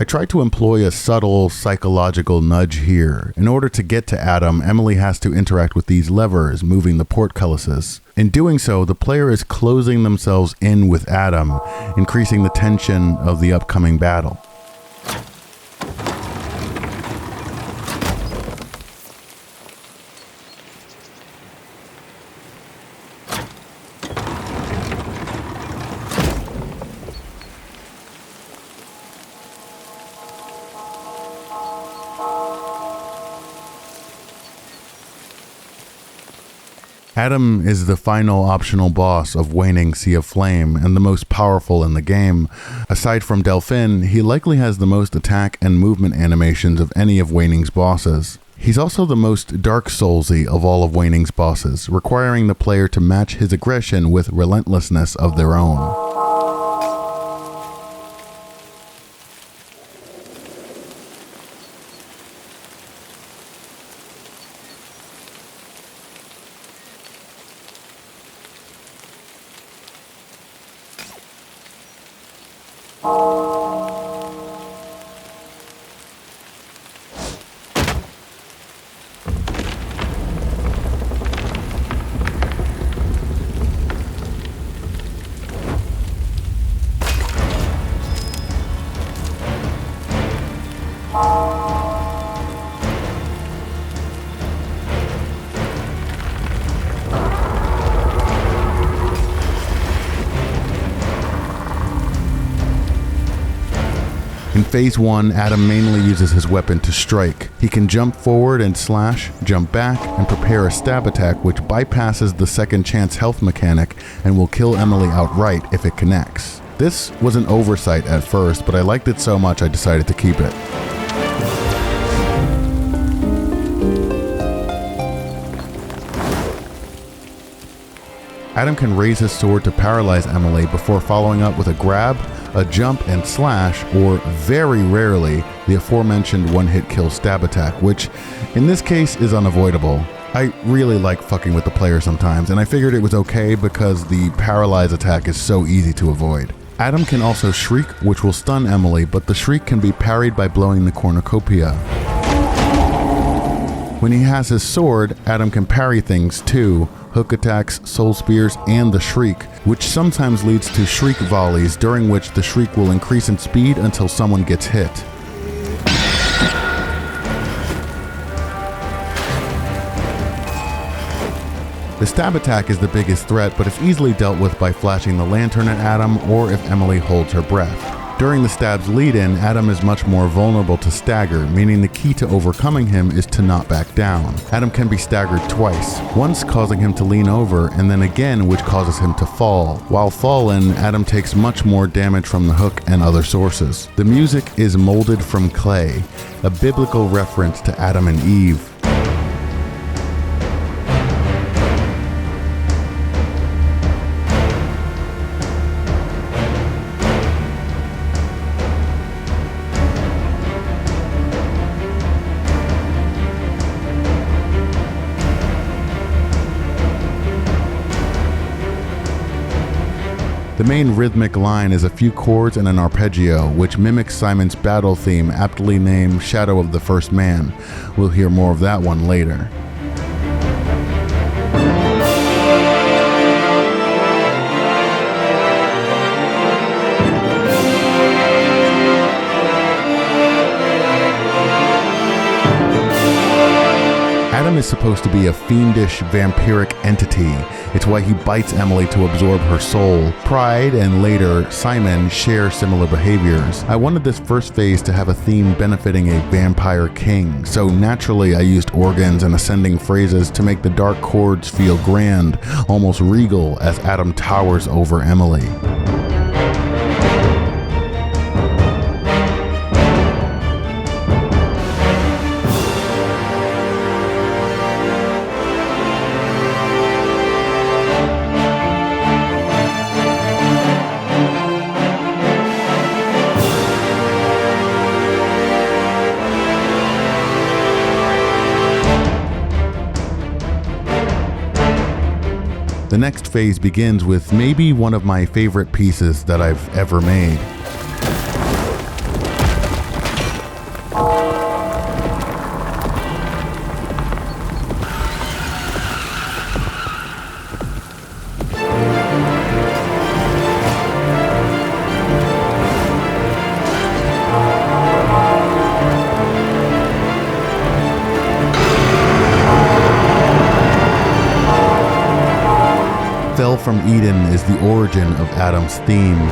I try to employ a subtle psychological nudge here. In order to get to Adam, Emily has to interact with these levers, moving the portcullises. In doing so, the player is closing themselves in with Adam, increasing the tension of the upcoming battle. Adam is the final optional boss of Waning Sea of Flame and the most powerful in the game. Aside from Delphin, he likely has the most attack and movement animations of any of Waning's bosses. He's also the most Dark Soulsy of all of Waning's bosses, requiring the player to match his aggression with relentlessness of their own. In Phase 1, Adam mainly uses his weapon to strike. He can jump forward and slash, jump back, and prepare a stab attack which bypasses the second chance health mechanic and will kill Emily outright if it connects. This was an oversight at first, but I liked it so much I decided to keep it. Adam can raise his sword to paralyze Emily before following up with a grab, a jump and slash, or very rarely, the aforementioned one-hit kill stab attack, which in this case is unavoidable. I really like fucking with the player sometimes, and I figured it was okay because the paralyze attack is so easy to avoid. Adam can also shriek, which will stun Emily, but the shriek can be parried by blowing the cornucopia. When he has his sword, Adam can parry things too, hook attacks, soul spears, and the shriek, which sometimes leads to shriek volleys, during which the shriek will increase in speed until someone gets hit. The stab attack is the biggest threat, but it's easily dealt with by flashing the lantern at Adam or if Emily holds her breath. During the stab's lead-in, Adam is much more vulnerable to stagger, meaning the key to overcoming him is to not back down. Adam can be staggered twice, once causing him to lean over, and then again which causes him to fall. While fallen, Adam takes much more damage from the hook and other sources. The music is molded from clay, a biblical reference to Adam and Eve. The main rhythmic line is a few chords and an arpeggio, which mimics Simon's battle theme, aptly named Shadow of the First Man. We'll hear more of that one later. Adam is supposed to be a fiendish, vampiric entity. It's why he bites Emily to absorb her soul. Pride and later Simon share similar behaviors. I wanted this first phase to have a theme benefiting a vampire king, so naturally I used organs and ascending phrases to make the dark chords feel grand, almost regal, as Adam towers over Emily. The next phase begins with maybe one of my favorite pieces that I've ever made. Fell from Eden is the origin of Adam's theme.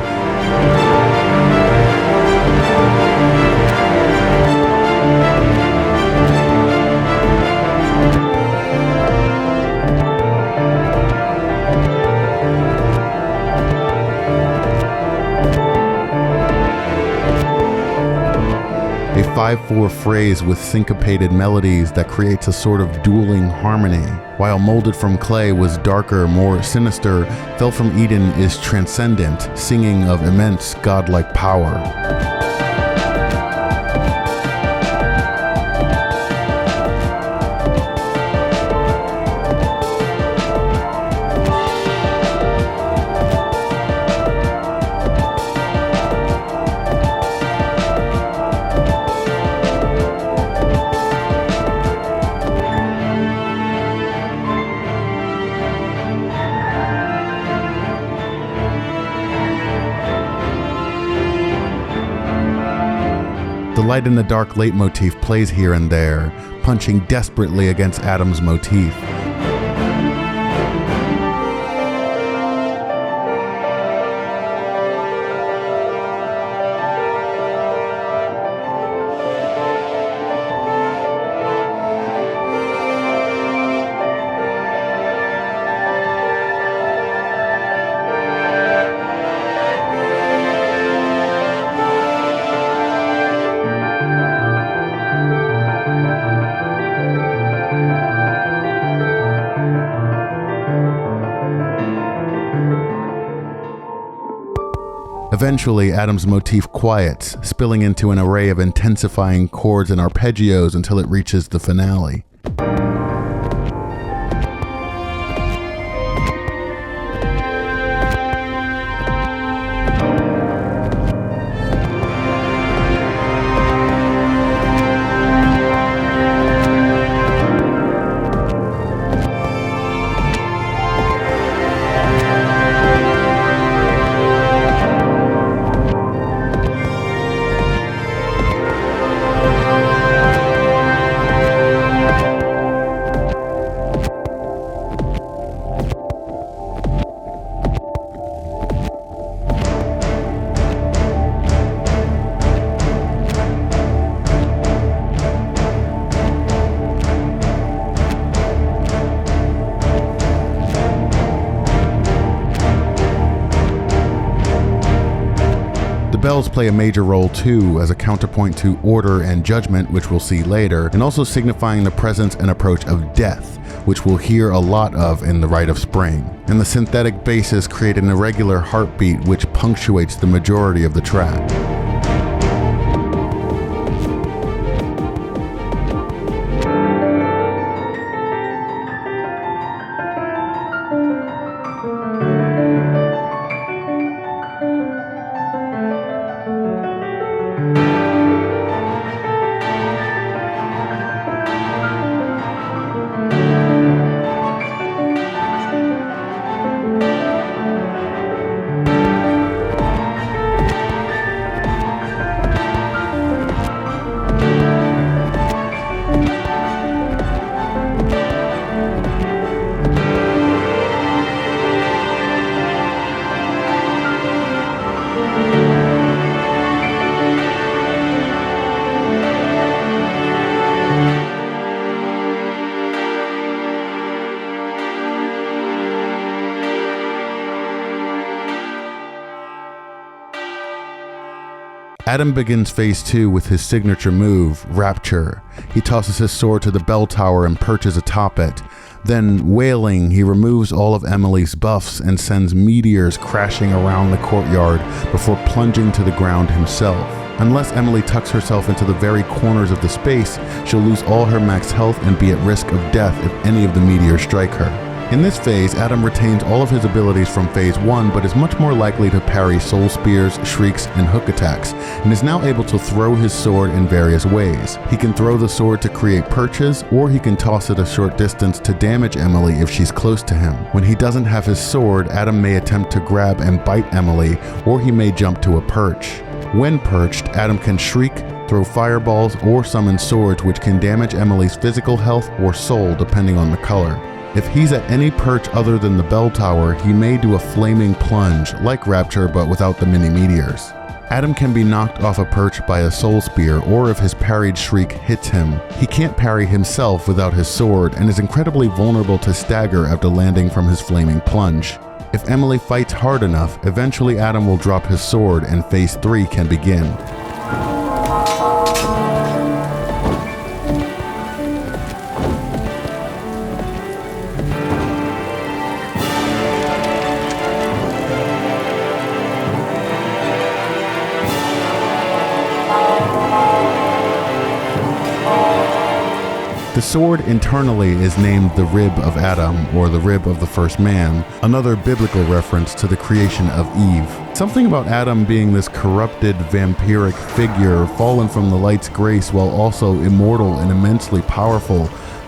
5/4 phrase with syncopated melodies that creates a sort of dueling harmony. While Molded from Clay was darker, more sinister, Fell from Eden is transcendent, singing of immense godlike power. The light in the dark leitmotif plays here and there, punching desperately against Adam's motif. Eventually, Adam's motif quiets, spilling into an array of intensifying chords and arpeggios until it reaches the finale. Bells play a major role too, as a counterpoint to order and judgment, which we'll see later, and also signifying the presence and approach of death, which we'll hear a lot of in The Rite of Spring. And the synthetic basses create an irregular heartbeat which punctuates the majority of the track. Adam begins phase 2 with his signature move, Rapture. He tosses his sword to the bell tower and perches atop it. Then, wailing, he removes all of Emily's buffs and sends meteors crashing around the courtyard before plunging to the ground himself. Unless Emily tucks herself into the very corners of the space, she'll lose all her max health and be at risk of death if any of the meteors strike her. In this phase, Adam retains all of his abilities from phase 1, but is much more likely to parry soul spears, shrieks, and hook attacks, and is now able to throw his sword in various ways. He can throw the sword to create perches, or he can toss it a short distance to damage Emily if she's close to him. When he doesn't have his sword, Adam may attempt to grab and bite Emily, or he may jump to a perch. When perched, Adam can shriek, throw fireballs, or summon swords which can damage Emily's physical health or soul depending on the color. If he's at any perch other than the bell tower, he may do a flaming plunge, like Rapture but without the mini meteors. Adam can be knocked off a perch by a soul spear, or if his parried shriek hits him. He can't parry himself without his sword, and is incredibly vulnerable to stagger after landing from his flaming plunge. If Emily fights hard enough, eventually Adam will drop his sword and phase 3 can begin. sword internally is named the rib of Adam, or the rib of the first man, another biblical reference to the creation of Eve. Something about Adam being this corrupted, vampiric figure, fallen from the light's grace while also immortal and immensely powerful,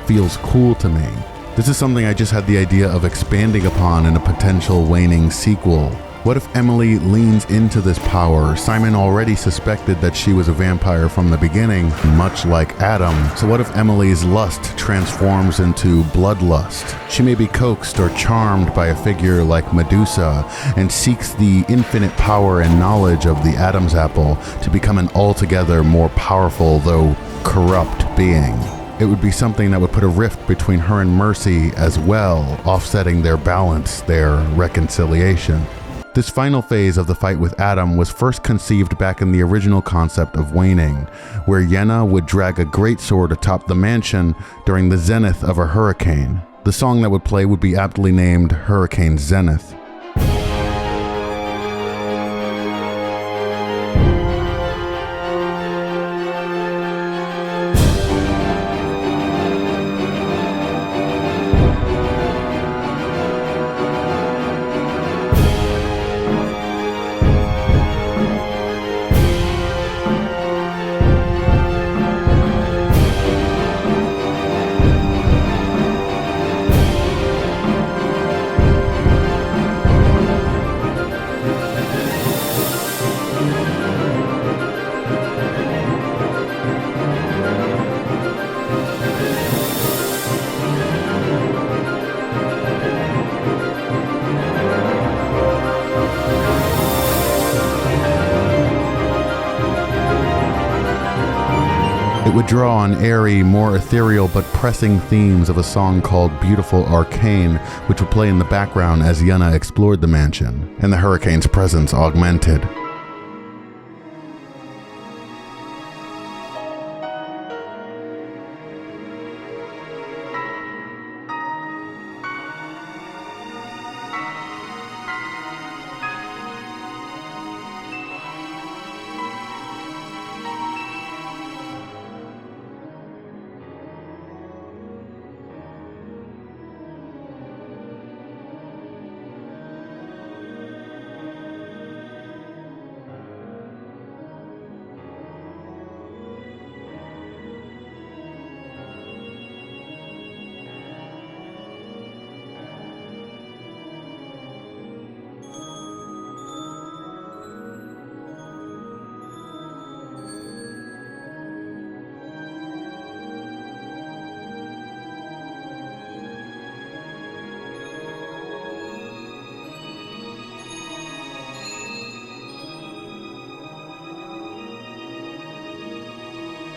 feels cool to me. This is something I just had the idea of expanding upon in a potential Waning sequel. What if Emily leans into this power? Simon already suspected that she was a vampire from the beginning, much like Adam. So what if Emily's lust transforms into bloodlust? She may be coaxed or charmed by a figure like Medusa and seeks the infinite power and knowledge of the Adam's apple to become an altogether more powerful, though corrupt being. It would be something that would put a rift between her and Mercy as well, offsetting their balance, their reconciliation. This final phase of the fight with Adam was first conceived back in the original concept of Waning, where Yenna would drag a greatsword atop the mansion during the zenith of a hurricane. The song that would play would be aptly named Hurricane Zenith. It would draw on airy, more ethereal but pressing themes of a song called Beautiful Arcane, which would play in the background as Yenna explored the mansion, and the hurricane's presence augmented.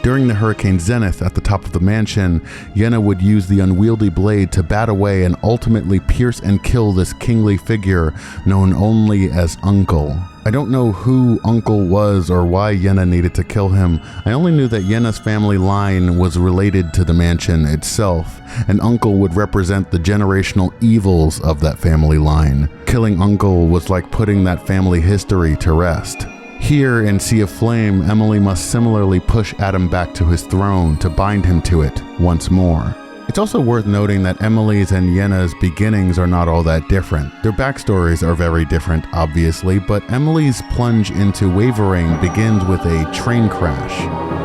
During the hurricane's zenith at the top of the mansion, Yenna would use the unwieldy blade to bat away and ultimately pierce and kill this kingly figure known only as Uncle. I don't know who Uncle was or why Yenna needed to kill him. I only knew that Yenna's family line was related to the mansion itself, and Uncle would represent the generational evils of that family line. Killing Uncle was like putting that family history to rest. Here in Sea of Flame, Emily must similarly push Adam back to his throne to bind him to it once more. It's also worth noting that Emily's and Yenna's beginnings are not all that different. Their backstories are very different, obviously, but Emily's plunge into wavering begins with a train crash.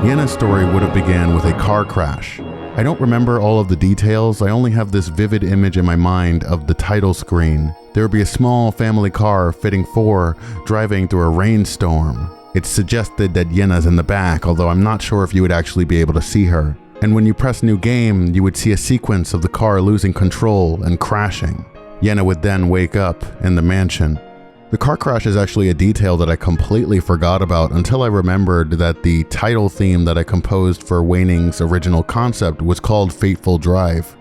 Yenna's story would have began with a car crash. I don't remember all of the details, I only have this vivid image in my mind of the title screen. There would be a small family car fitting 4 driving through a rainstorm. It's suggested that Yenna's in the back, although I'm not sure if you would actually be able to see her. And when you press new game, you would see a sequence of the car losing control and crashing. Yenna would then wake up in the mansion. The car crash is actually a detail that I completely forgot about until I remembered that the title theme that I composed for Waning's original concept was called Fateful Drive.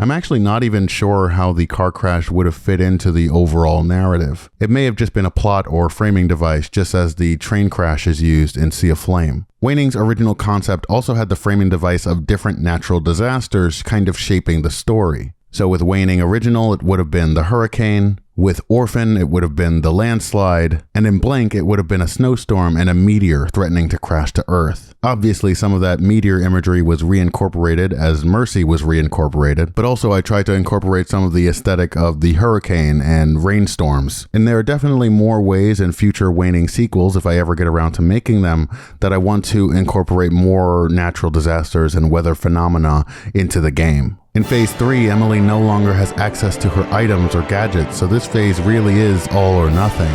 I'm actually not even sure how the car crash would have fit into the overall narrative. It may have just been a plot or framing device, just as the train crash is used in Sea of Flame. Waning's original concept also had the framing device of different natural disasters kind of shaping the story. So with Waning original, it would have been the hurricane. With Orphan, it would have been the landslide. And in Blank, it would have been a snowstorm and a meteor threatening to crash to Earth. Obviously, some of that meteor imagery was reincorporated as Mercy was reincorporated, but also I tried to incorporate some of the aesthetic of the hurricane and rainstorms. And there are definitely more ways in future Waning sequels, if I ever get around to making them, that I want to incorporate more natural disasters and weather phenomena into the game. In Phase 3, Emily no longer has access to her items or gadgets, so this phase really is all or nothing.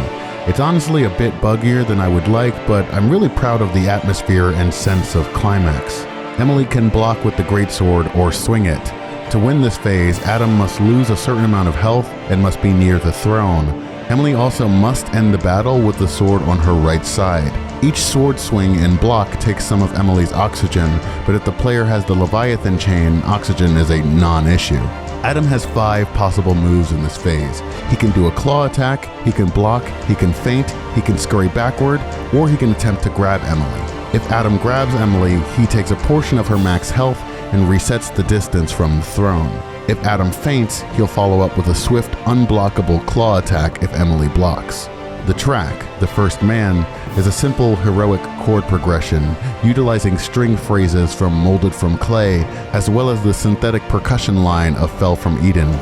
It's honestly a bit buggier than I would like, but I'm really proud of the atmosphere and sense of climax. Emily can block with the greatsword or swing it. To win this phase, Adam must lose a certain amount of health and must be near the throne. Emily also must end the battle with the sword on her right side. Each sword swing and block takes some of Emily's oxygen, but if the player has the Leviathan chain, oxygen is a non-issue. Adam has 5 possible moves in this phase. He can do a claw attack, he can block, he can feint, he can scurry backward, or he can attempt to grab Emily. If Adam grabs Emily, he takes a portion of her max health and resets the distance from the throne. If Adam feints, he'll follow up with a swift, unblockable claw attack if Emily blocks. The track, The First Man, is a simple, heroic chord progression utilizing string phrases from Molded from Clay, as well as the synthetic percussion line of Fell from Eden.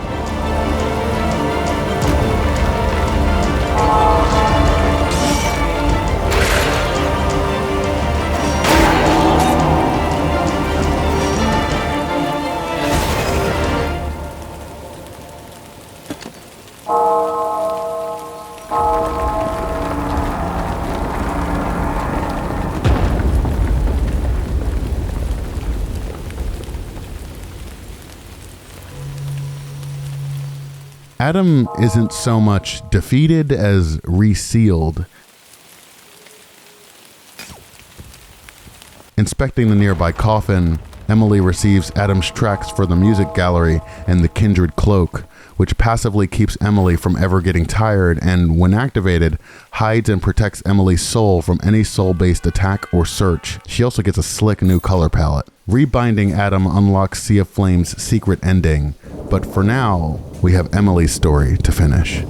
Adam isn't so much defeated as resealed. Inspecting the nearby coffin, Emily receives Adam's tracks for the music gallery and the kindred cloak, which passively keeps Emily from ever getting tired and, when activated, hides and protects Emily's soul from any soul-based attack or search. She also gets a slick new color palette. Rebinding Adam unlocks Sea of Flame's secret ending, but for now, we have Emily's story to finish.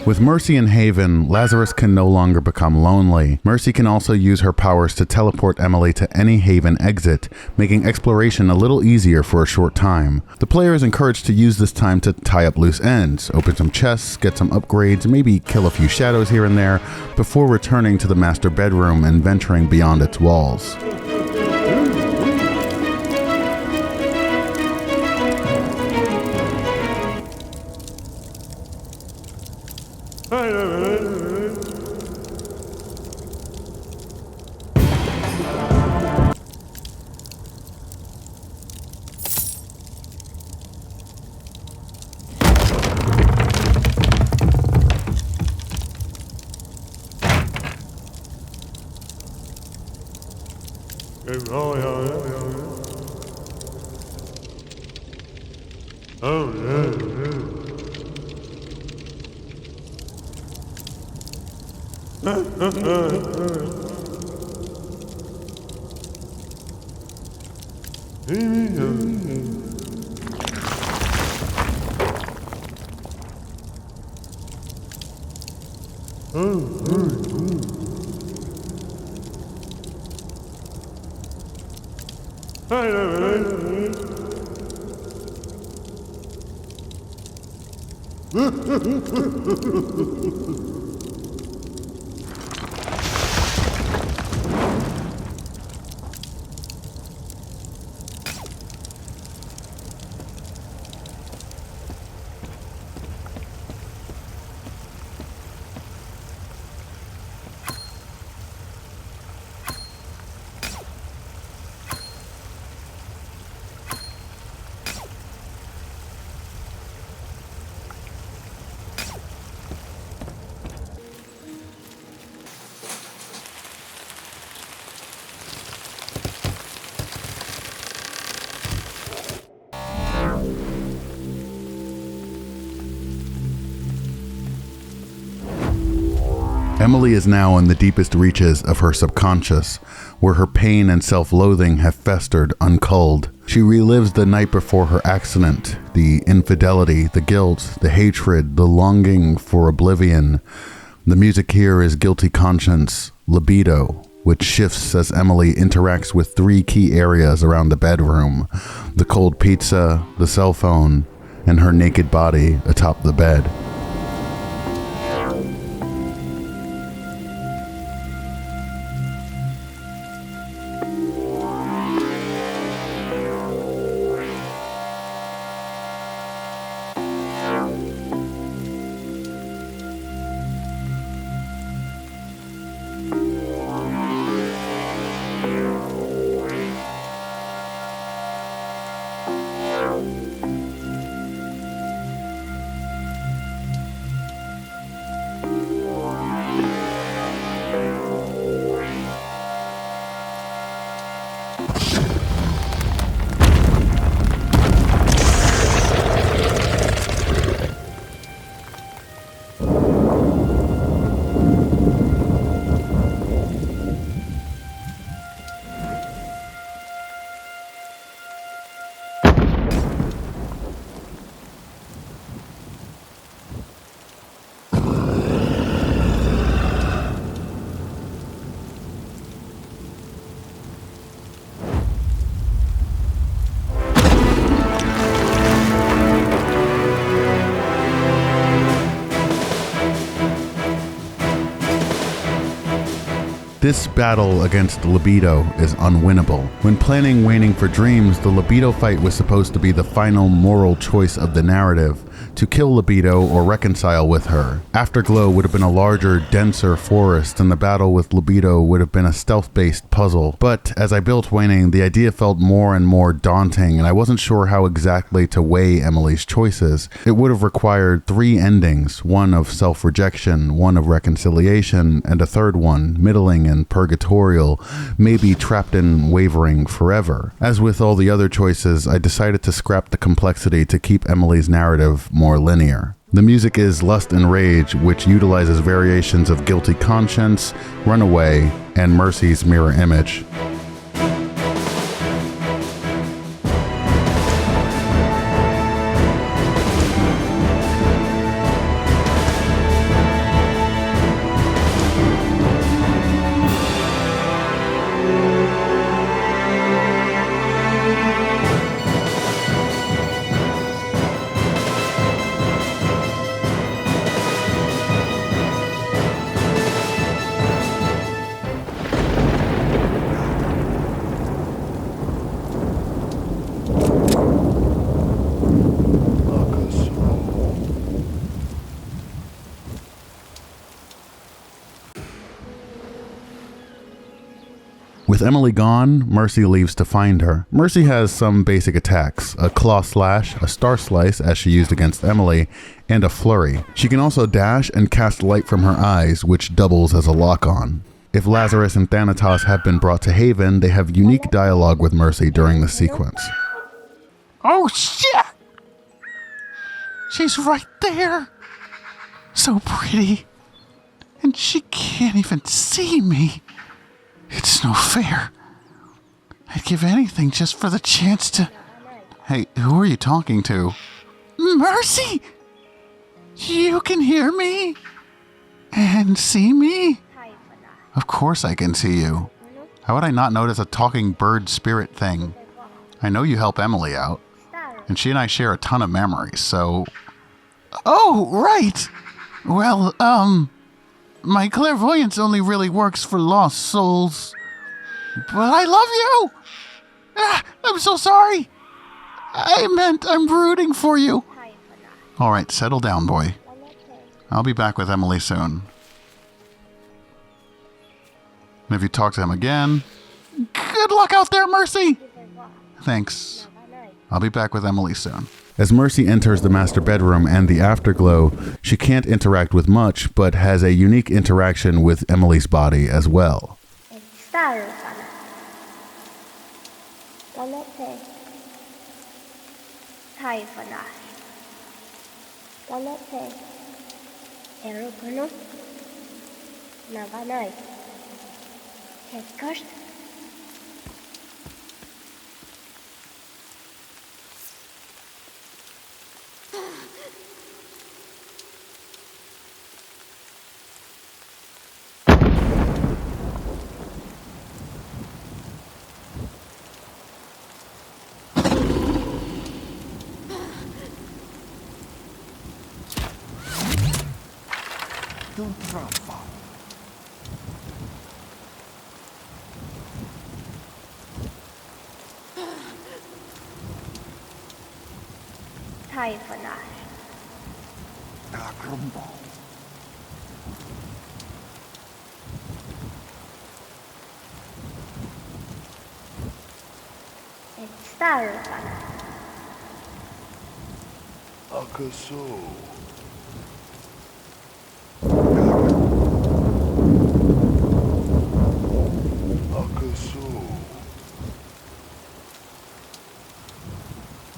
With Mercy in Haven, Lazarus can no longer become lonely. Mercy can also use her powers to teleport Emily to any Haven exit, making exploration a little easier for a short time. The player is encouraged to use this time to tie up loose ends, open some chests, get some upgrades, maybe kill a few shadows here and there, before returning to the master bedroom and venturing beyond its walls. Emily is now in the deepest reaches of her subconscious, where her pain and self-loathing have festered unculled. She relives the night before her accident, the infidelity, the guilt, the hatred, the longing for oblivion. The music here is Guilty Conscience, Libido, which shifts as Emily interacts with 3 key areas around the bedroom: the cold pizza, the cell phone, and her naked body atop the bed. This battle against libido is unwinnable. When planning Waning for Dreams, the libido fight was supposed to be the final moral choice of the narrative, to kill libido or reconcile with her. Afterglow would have been a larger, denser forest, and the battle with libido would have been a stealth-based puzzle. But as I built Waning, the idea felt more and more daunting, and I wasn't sure how exactly to weigh Emily's choices. It would have required 3 endings, one of self-rejection, one of reconciliation, and a third one, middling and purgatorial, maybe trapped in wavering forever. As with all the other choices, I decided to scrap the complexity to keep Emily's narrative more linear. The music is Lust and Rage, which utilizes variations of Guilty Conscience, Runaway, and Mercy's Mirror Image. With Emily gone, Mercy leaves to find her. Mercy has some basic attacks: a claw slash, a star slice as she used against Emily, and a flurry. She can also dash and cast light from her eyes, which doubles as a lock-on. If Lazarus and Thanatos have been brought to Haven, they have unique dialogue with Mercy during the sequence. Oh shit! She's right there! So pretty. And she can't even see me. It's no fair. I'd give anything just for the chance to... Hey, who are you talking to? Mercy! You can hear me? And see me? Of course I can see you. How would I not notice a talking bird spirit thing? I know you help Emily out, and she and I share a ton of memories, so... Oh, right. Well, my clairvoyance only really works for lost souls. But I love you! I'm so sorry. I meant I'm rooting for you. All right, settle down, boy. I'll be back with Emily soon. And if you talk to him again, good luck out there, Mercy! Thanks. I'll be back with Emily soon. As Mercy enters the master bedroom and the afterglow, she can't interact with much, but has a unique interaction with Emily's body as well.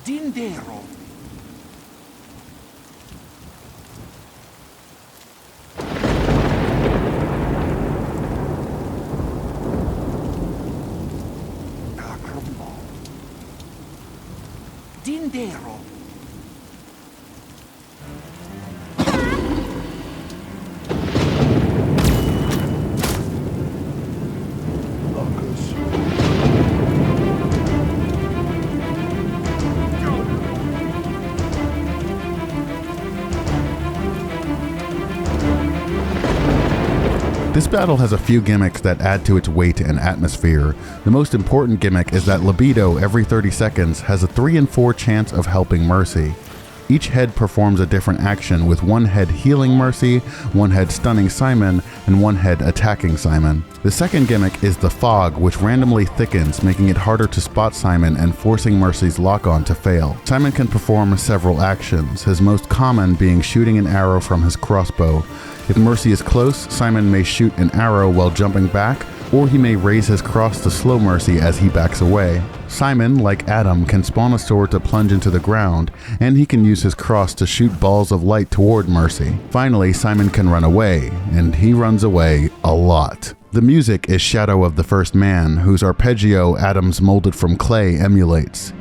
Dindero. Dindero. This battle has a few gimmicks that add to its weight and atmosphere. The most important gimmick is that Libido every 30 seconds has a 3 in 4 chance of helping Mercy. Each head performs a different action, with one head healing Mercy, one head stunning Simon, and one head attacking Simon. The second gimmick is the fog, which randomly thickens, making it harder to spot Simon and forcing Mercy's lock-on to fail. Simon can perform several actions, his most common being shooting an arrow from his crossbow. If Mercy is close, Simon may shoot an arrow while jumping back, or he may raise his cross to slow Mercy as he backs away. Simon, like Adam, can spawn a sword to plunge into the ground, and he can use his cross to shoot balls of light toward Mercy. Finally, Simon can run away, and he runs away a lot. The music is Shadow of the First Man, whose arpeggio Adam's molded from clay emulates.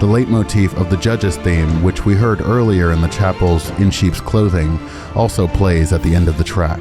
The leitmotif of the Judge's theme, which we heard earlier in the chapel's In Sheep's Clothing, also plays at the end of the track.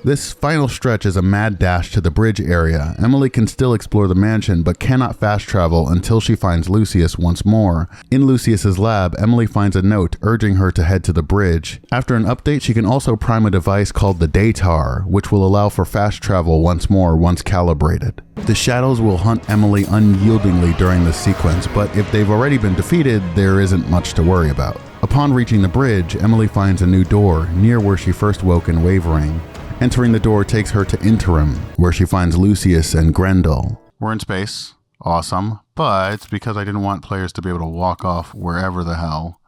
This final stretch is a mad dash to the bridge area. Emily can still explore the mansion, but cannot fast travel until she finds Lucius once more. In Lucius's lab, Emily finds a note urging her to head to the bridge. After an update, she can also prime a device called the Datar, which will allow for fast travel once more once calibrated. The shadows will hunt Emily unyieldingly during this sequence, but if they've already been defeated, there isn't much to worry about. Upon reaching the bridge, Emily finds a new door near where she first woke in Wavering. Entering the door takes her to Interim, where she finds Lucius and Grendel. We're in space. Awesome. But because I didn't want players to be able to walk off wherever the hell,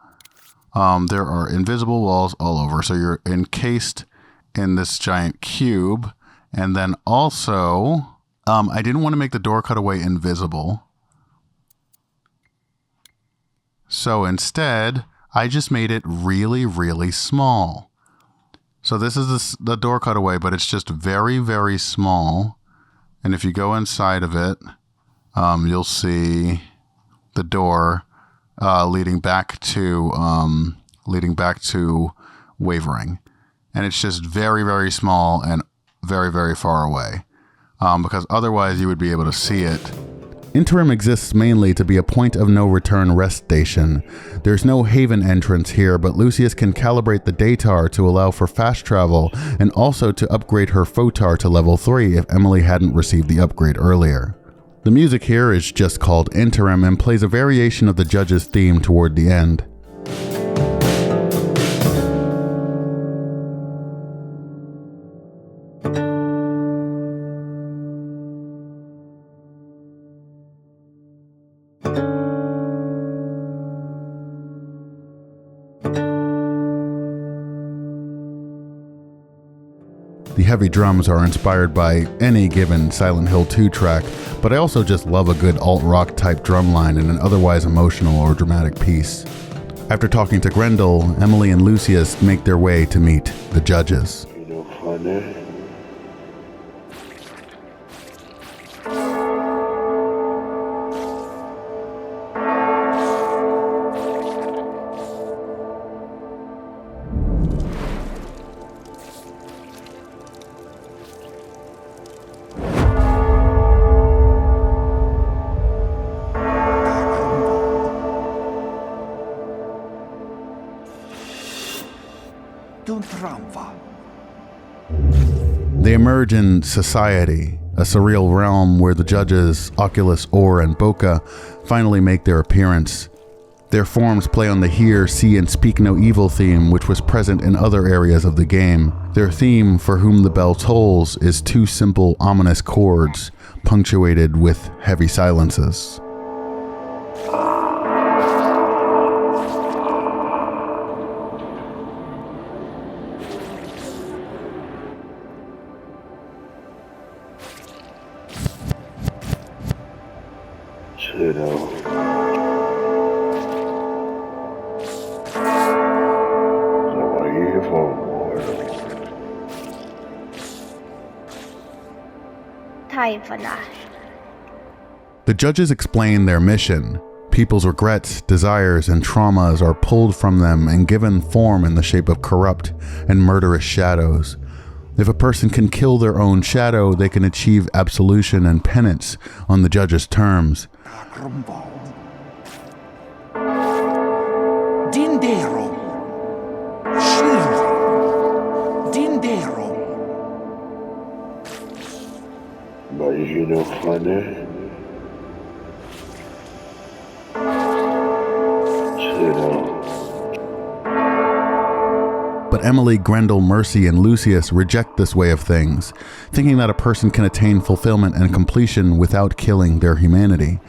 there are invisible walls all over. So you're encased in this giant cube. And then also, I didn't want to make the door cutaway invisible. So instead, I just made it really, really small. So this is the door cutaway, but it's just very, very small. And if you go inside of it, you'll see the door leading back to Wavering. And it's just very, very small and very, very far away. Because otherwise you would be able to see it. Interim exists mainly to be a point of no return rest station. There's no haven entrance here, but Lucius can calibrate the Datar to allow for fast travel and also to upgrade her Photar to level 3 if Emily hadn't received the upgrade earlier. The music here is just called Interim and plays a variation of the judge's theme toward the end. The heavy drums are inspired by any given Silent Hill 2 track, but I also just love a good alt-rock type drum line in an otherwise emotional or dramatic piece. After talking to Grendel, Emily and Lucius make their way to meet the judges. They emerge in Society, a surreal realm where the judges, Oculus, Or, and Boca finally make their appearance. Their forms play on the Hear, See, and Speak No Evil theme, which was present in other areas of the game. Their theme, For Whom the Bell Tolls, is two simple, ominous chords, punctuated with heavy silences. The judges explain their mission. People's regrets, desires, and traumas are pulled from them and given form in the shape of corrupt and murderous shadows. If a person can kill their own shadow, they can achieve absolution and penance on the judge's terms. But Emily, Grendel, Mercy, and Lucius reject this way of things, thinking that a person can attain fulfillment and completion without killing their humanity.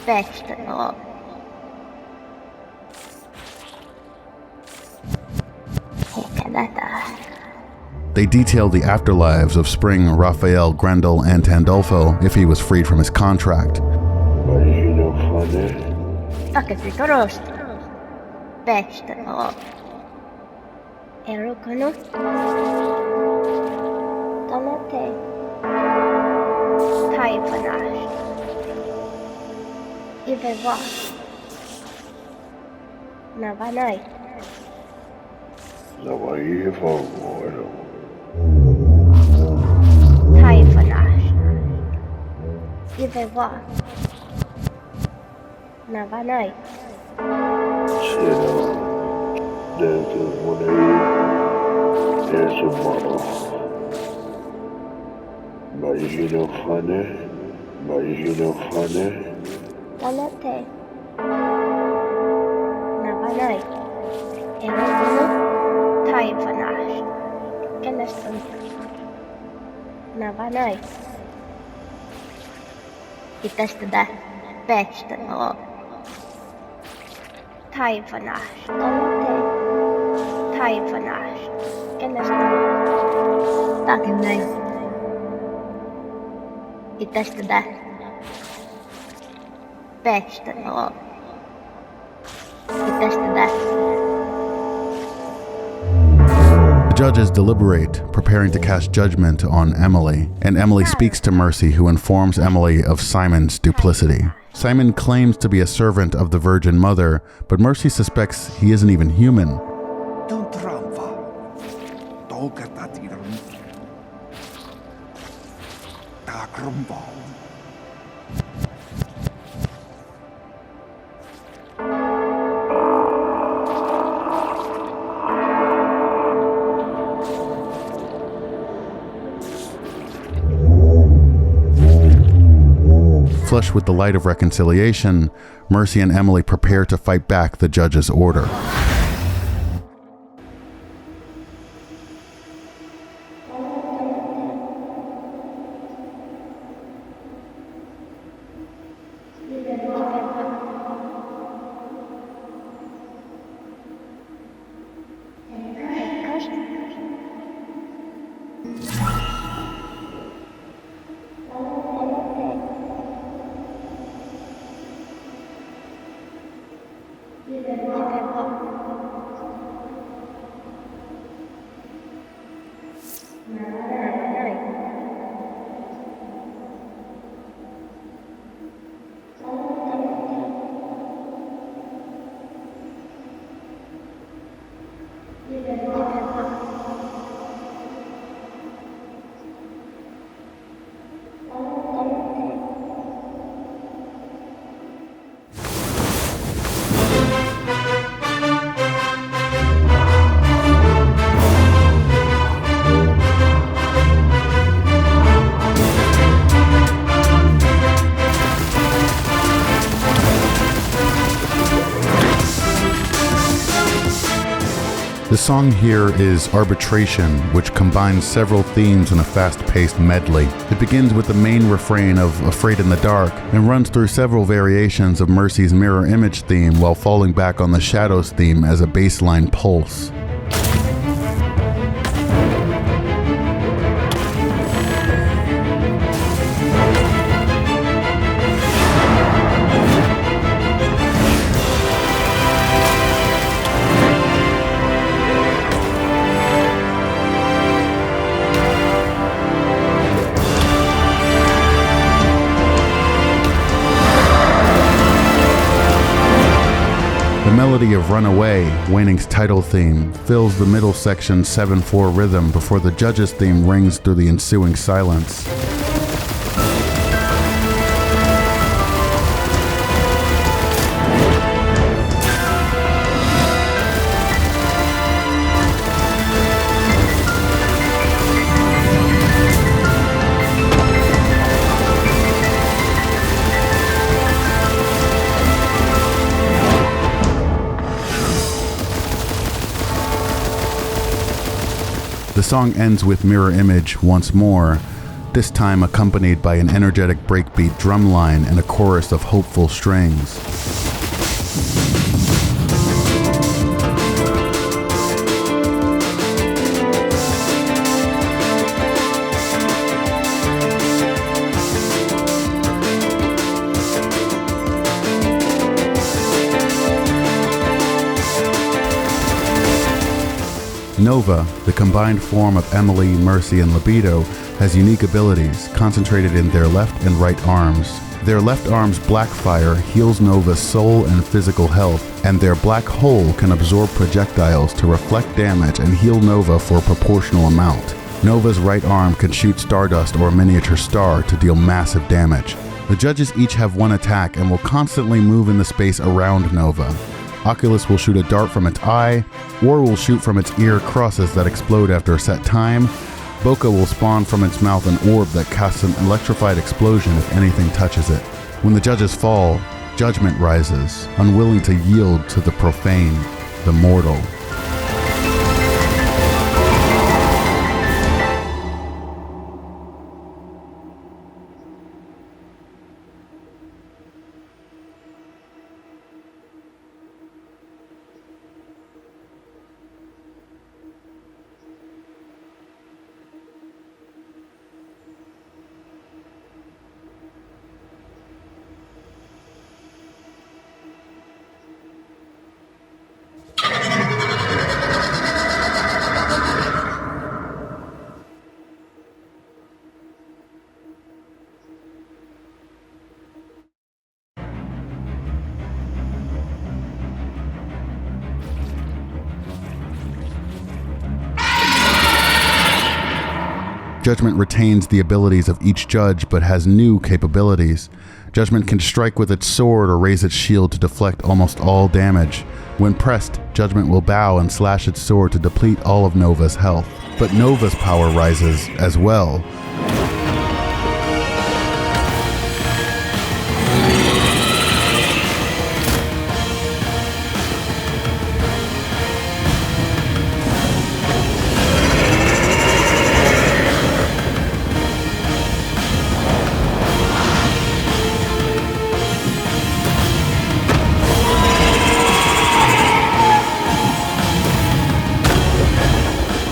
Fetch the dog. They detail the afterlives of Spring, Raphael, Grendel, and Tandolfo if he was freed from his contract. Pakasito roast. Fetch the dog. Erukano. Tamate. Taifanash. Ivewa. Navanai. Taifanash. Ivewa. Navanai. Tamate. Navanai. Erukano. Taifanash. Kenaston. Navanai. Itastada. Fetch the dog. Taifanash. Tamate. Taifanash. Kenaston. Takinay. Itastada. Fetch the dog. Itastada. The judges deliberate, preparing to cast judgment on Emily, and Emily speaks to Mercy, who informs Emily of Simon's duplicity. Simon claims to be a servant of the Virgin Mother, but Mercy suspects he isn't even human. Flushed with the light of reconciliation, Mercy and Emily prepare to fight back the judge's order. The song here is Arbitration, which combines several themes in a fast-paced medley. It begins with the main refrain of Afraid in the Dark and runs through several variations of Mercy's mirror image theme while falling back on the Shadows theme as a baseline pulse. The melody of Runaway, Waning's title theme, fills the middle section's 7/4 rhythm before the judge's theme rings through the ensuing silence. The song ends with mirror image once more, this time accompanied by an energetic breakbeat drum line and a chorus of hopeful strings. Nova, the combined form of Emily, Mercy, and Libido, has unique abilities concentrated in their left and right arms. Their left arm's black fire heals Nova's soul and physical health, and their black hole can absorb projectiles to reflect damage and heal Nova for a proportional amount. Nova's right arm can shoot stardust or a miniature star to deal massive damage. The judges each have one attack and will constantly move in the space around Nova. Oculus will shoot a dart from its eye, or will shoot from its ear crosses that explode after a set time. Boca will spawn from its mouth an orb that casts an electrified explosion if anything touches it. When the judges fall, judgment rises, unwilling to yield to the profane, the mortal. Judgment retains the abilities of each judge, but has new capabilities. Judgment can strike with its sword or raise its shield to deflect almost all damage. When pressed, Judgment will bow and slash its sword to deplete all of Nova's health. But Nova's power rises as well.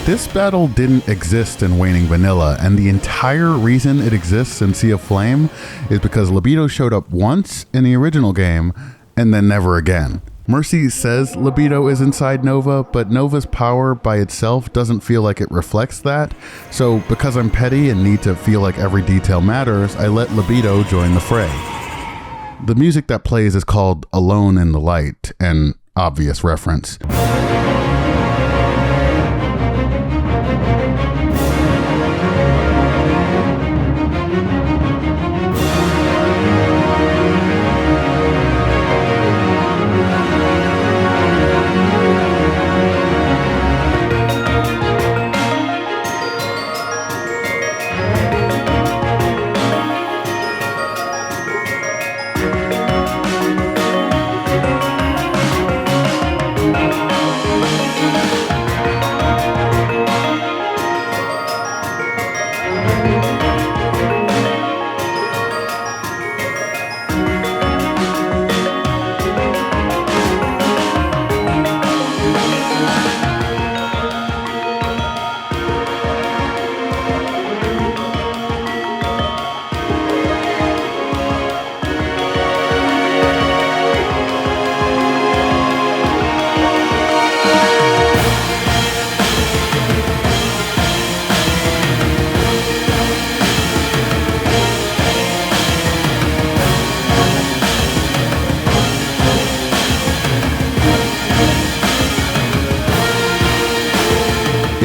This battle didn't exist in Waning Vanilla, and the entire reason it exists in Sea of Flame is because Libido showed up once in the original game, and then never again. Mercy says Libido is inside Nova, but Nova's power by itself doesn't feel like it reflects that, so because I'm petty and need to feel like every detail matters, I let Libido join the fray. The music that plays is called Alone in the Light, an obvious reference.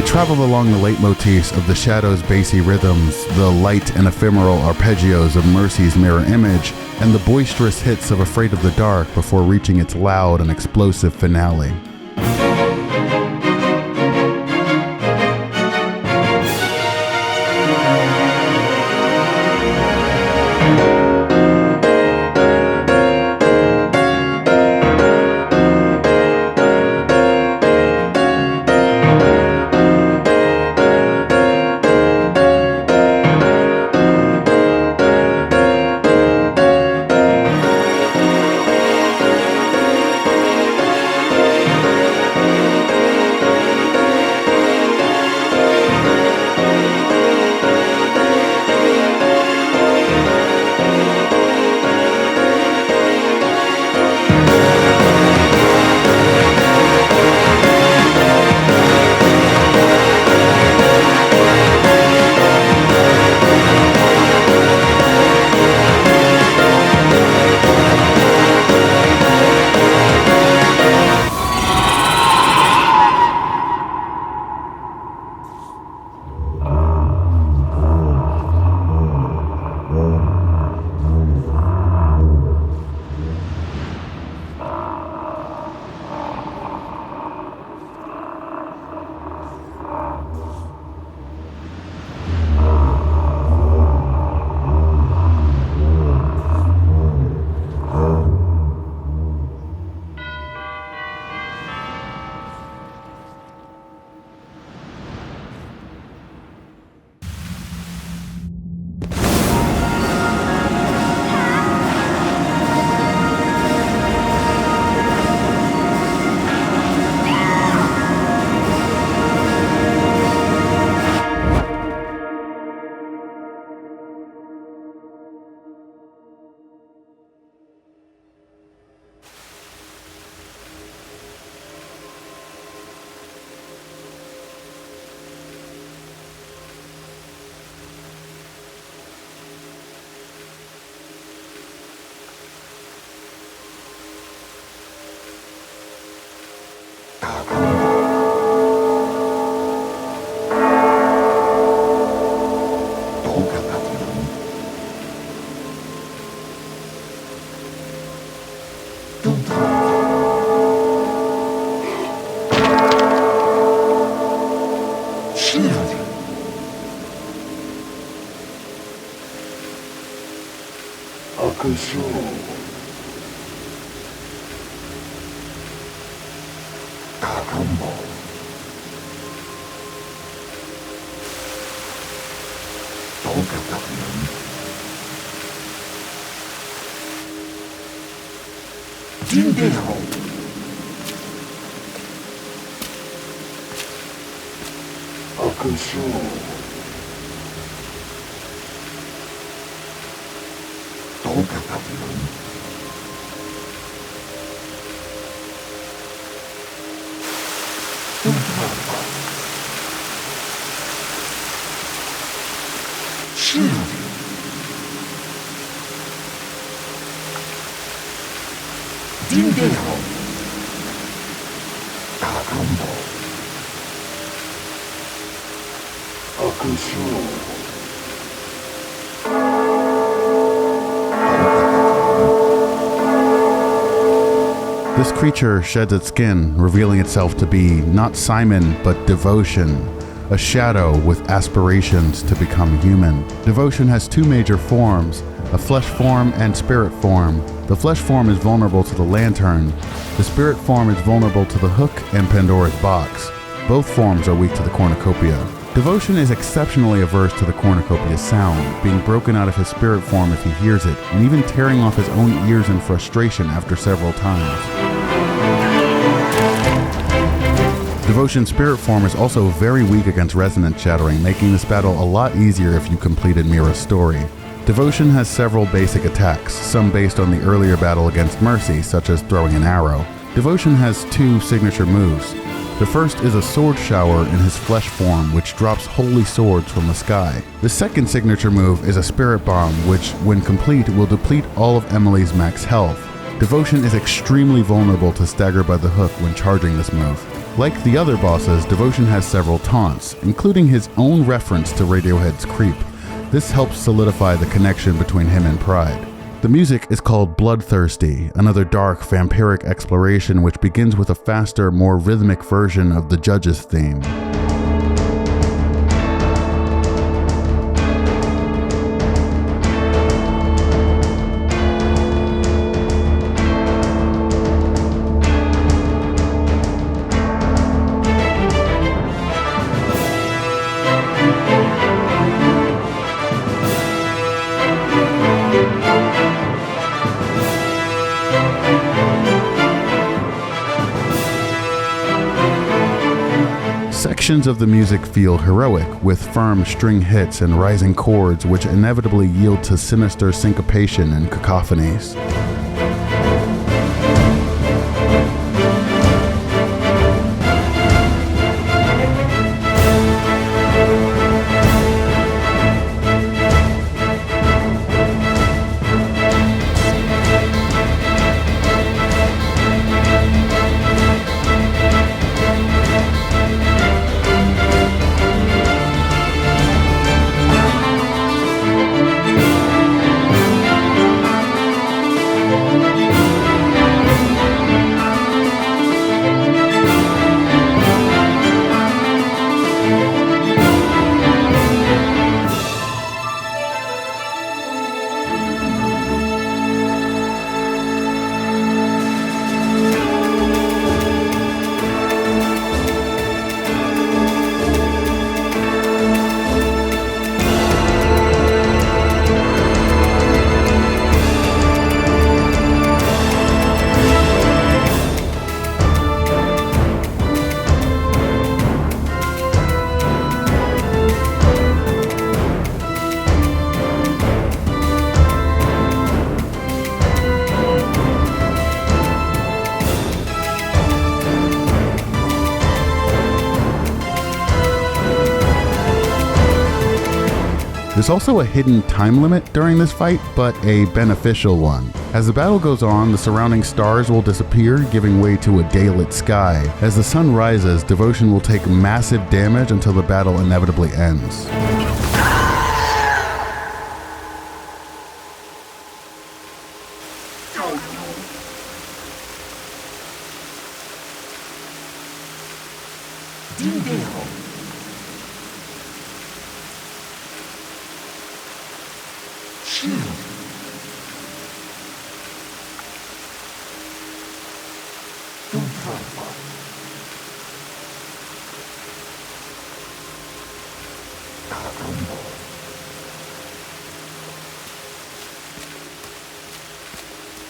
Traveled along the leitmotifs of the Shadow's bassy rhythms, the light and ephemeral arpeggios of Mercy's mirror image, and the boisterous hits of Afraid of the Dark before reaching its loud and explosive finale. This creature sheds its skin, revealing itself to be not Simon, but Devotion, a shadow with aspirations to become human. Devotion has two major forms, a flesh form and spirit form. The flesh form is vulnerable to the lantern. The spirit form is vulnerable to the hook and Pandora's box. Both forms are weak to the cornucopia. Devotion is exceptionally averse to the cornucopia's sound, being broken out of his spirit form if he hears it, and even tearing off his own ears in frustration after several times. Devotion's spirit form is also very weak against resonance shattering, making this battle a lot easier if you completed Mira's story. Devotion has several basic attacks, some based on the earlier battle against Mercy, such as throwing an arrow. Devotion has two signature moves. The first is a sword shower in his flesh form, which drops holy swords from the sky. The second signature move is a spirit bomb, which, when complete, will deplete all of Emily's max health. Devotion is extremely vulnerable to stagger by the hook when charging this move. Like the other bosses, Devotion has several taunts, including his own reference to Radiohead's Creep. This helps solidify the connection between him and Pride. The music is called Bloodthirsty, another dark, vampiric exploration which begins with a faster, more rhythmic version of the Judge's theme. Sections of the music feel heroic, with firm string hits and rising chords which inevitably yield to sinister syncopation and cacophonies. There's also a hidden time limit during this fight, but a beneficial one. As the battle goes on, the surrounding stars will disappear, giving way to a daylit sky. As the sun rises, Devotion will take massive damage until the battle inevitably ends.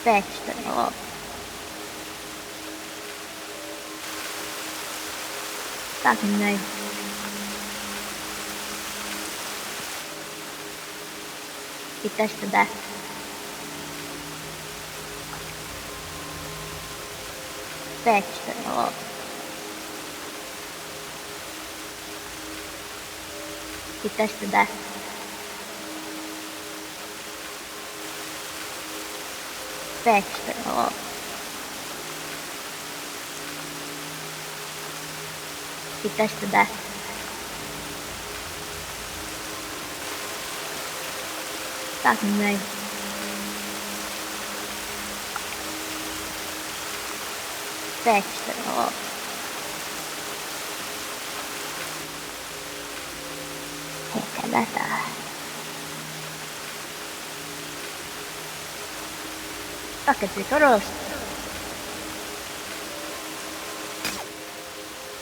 Fetch the Slop. Fucking no. Pitäis tätä. Fetch the Slop. Pitäis tätä. Fetch the Slop. Pitäis tätä. Fucking no. Fetch the Slop. Ehkä tätä. Paketti korosta.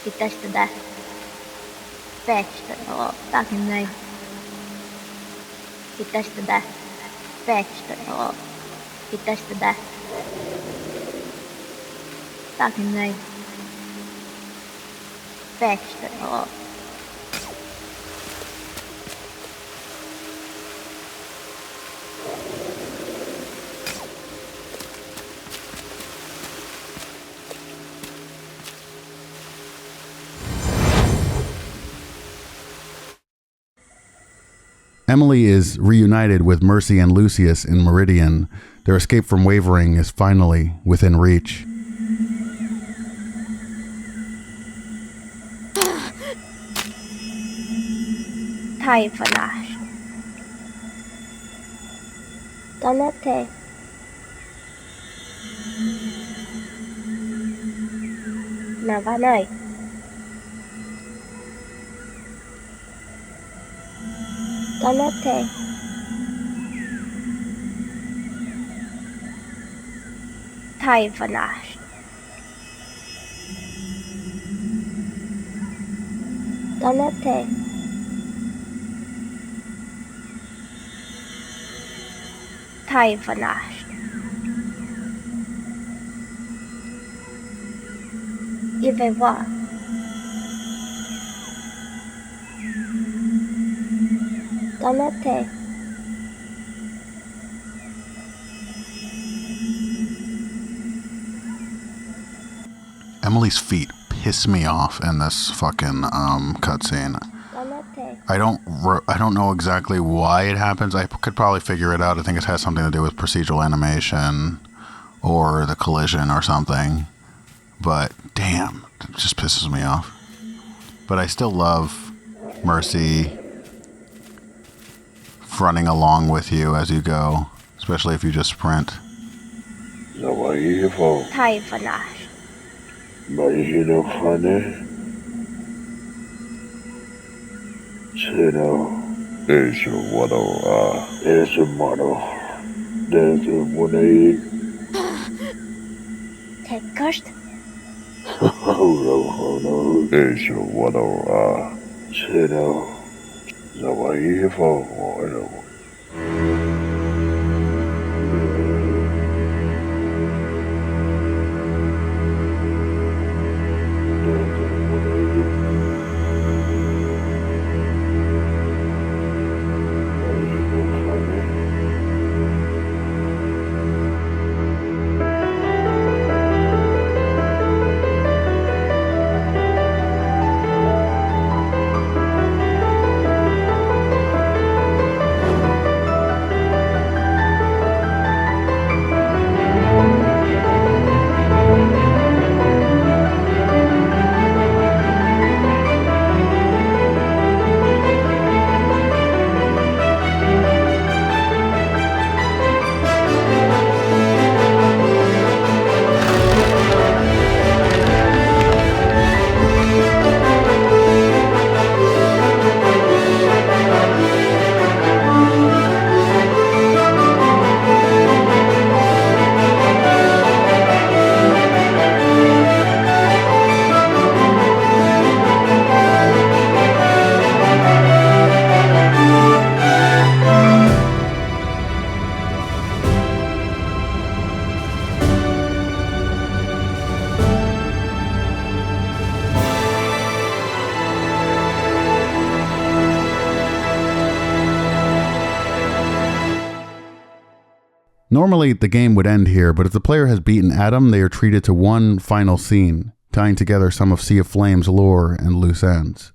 Pitäis tätä. Fetch the Slop. Fucking no. Pitäis tätä. Fetch the Slop. Pitäis tätä. Fucking no. Fetch the Slop. Emily is reunited with Mercy and Lucius in Meridian. Their escape from Wavering is finally within reach. Taifanash. Donate. Navanai. Donate. Taifanash. Donate. Taifanash. Ivewa. Donate. Emily's feet piss me off in this fucking cutscene. Donate. I don't know exactly why it happens. I could probably figure it out. I think it has something to do with procedural animation or the collision or something. But damn, it just pisses me off. But I still love Mercy running along with you as you go, especially if you just sprint. Taifanash. Tekkarst. Normally, the game would end here, but if the player has beaten Adam, they are treated to one final scene, tying together some of Sea of Flame's lore and loose ends.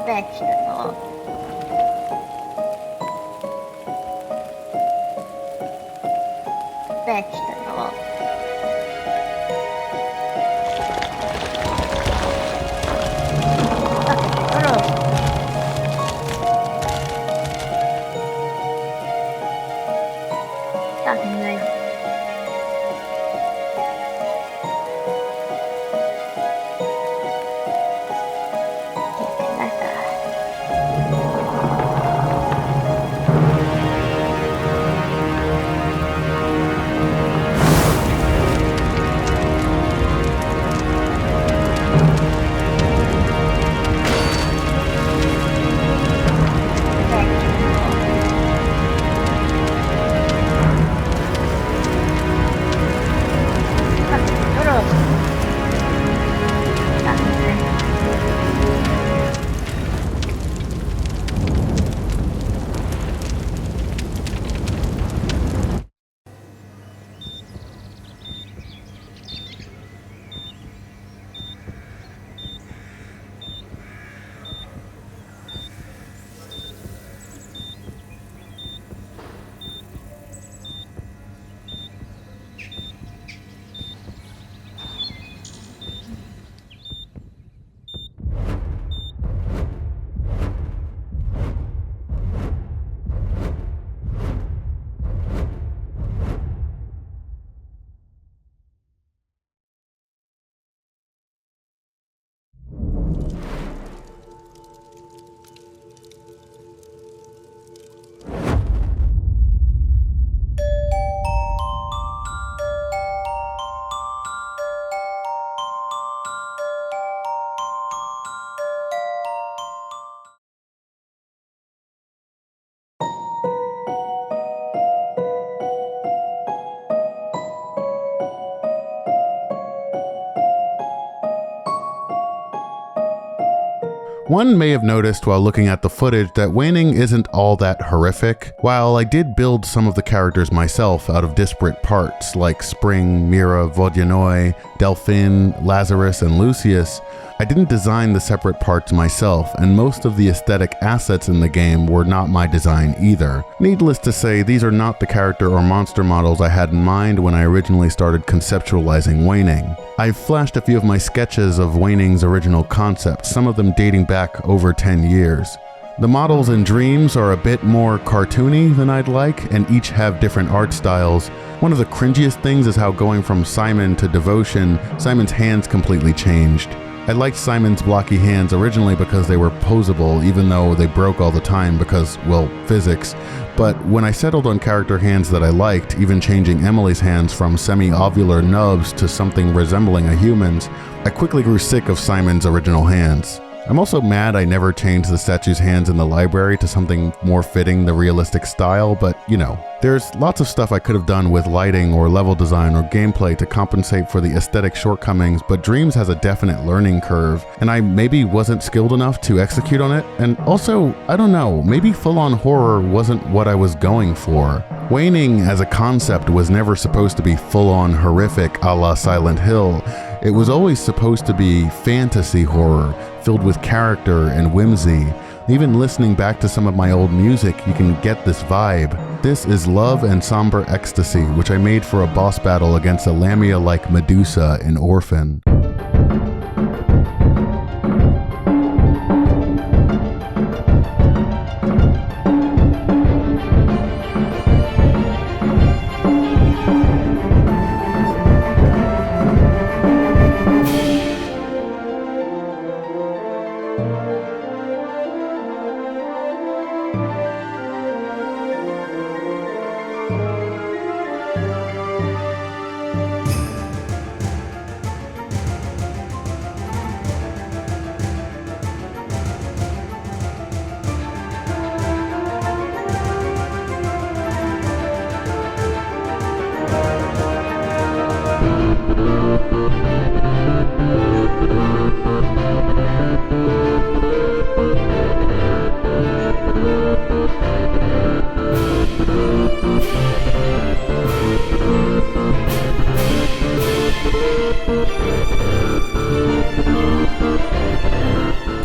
Vegetable. Vegetable. Fucking nice. One may have noticed while looking at the footage that Waning isn't all that horrific. While I did build some of the characters myself out of disparate parts like Spring, Mira, Vodyanoi, Delphine, Lazarus, and Lucius, I didn't design the separate parts myself, and most of the aesthetic assets in the game were not my design either. Needless to say, these are not the character or monster models I had in mind when I originally started conceptualizing Waning. I've flashed a few of my sketches of Waning's original concept, some of them dating back over 10 years. The models in Dreams are a bit more cartoony than I'd like, and each have different art styles. One of the cringiest things is how going from Simon to Devotion, Simon's hands completely changed. I liked Simon's blocky hands originally because they were posable, even though they broke all the time because, well, physics. But when I settled on character hands that I liked, even changing Emily's hands from semi-ovular nubs to something resembling a human's, I quickly grew sick of Simon's original hands. I'm also mad I never changed the statue's hands in the library to something more fitting the realistic style, but you know. There's lots of stuff I could have done with lighting or level design or gameplay to compensate for the aesthetic shortcomings, but Dreams has a definite learning curve, and I maybe wasn't skilled enough to execute on it, and also, I don't know, maybe full-on horror wasn't what I was going for. Waning as a concept was never supposed to be full-on horrific a la Silent Hill. It was always supposed to be fantasy horror, filled with character and whimsy. Even listening back to some of my old music, you can get this vibe. This is Love and Somber Ecstasy, which I made for a boss battle against a Lamia-like Medusa in Orphan.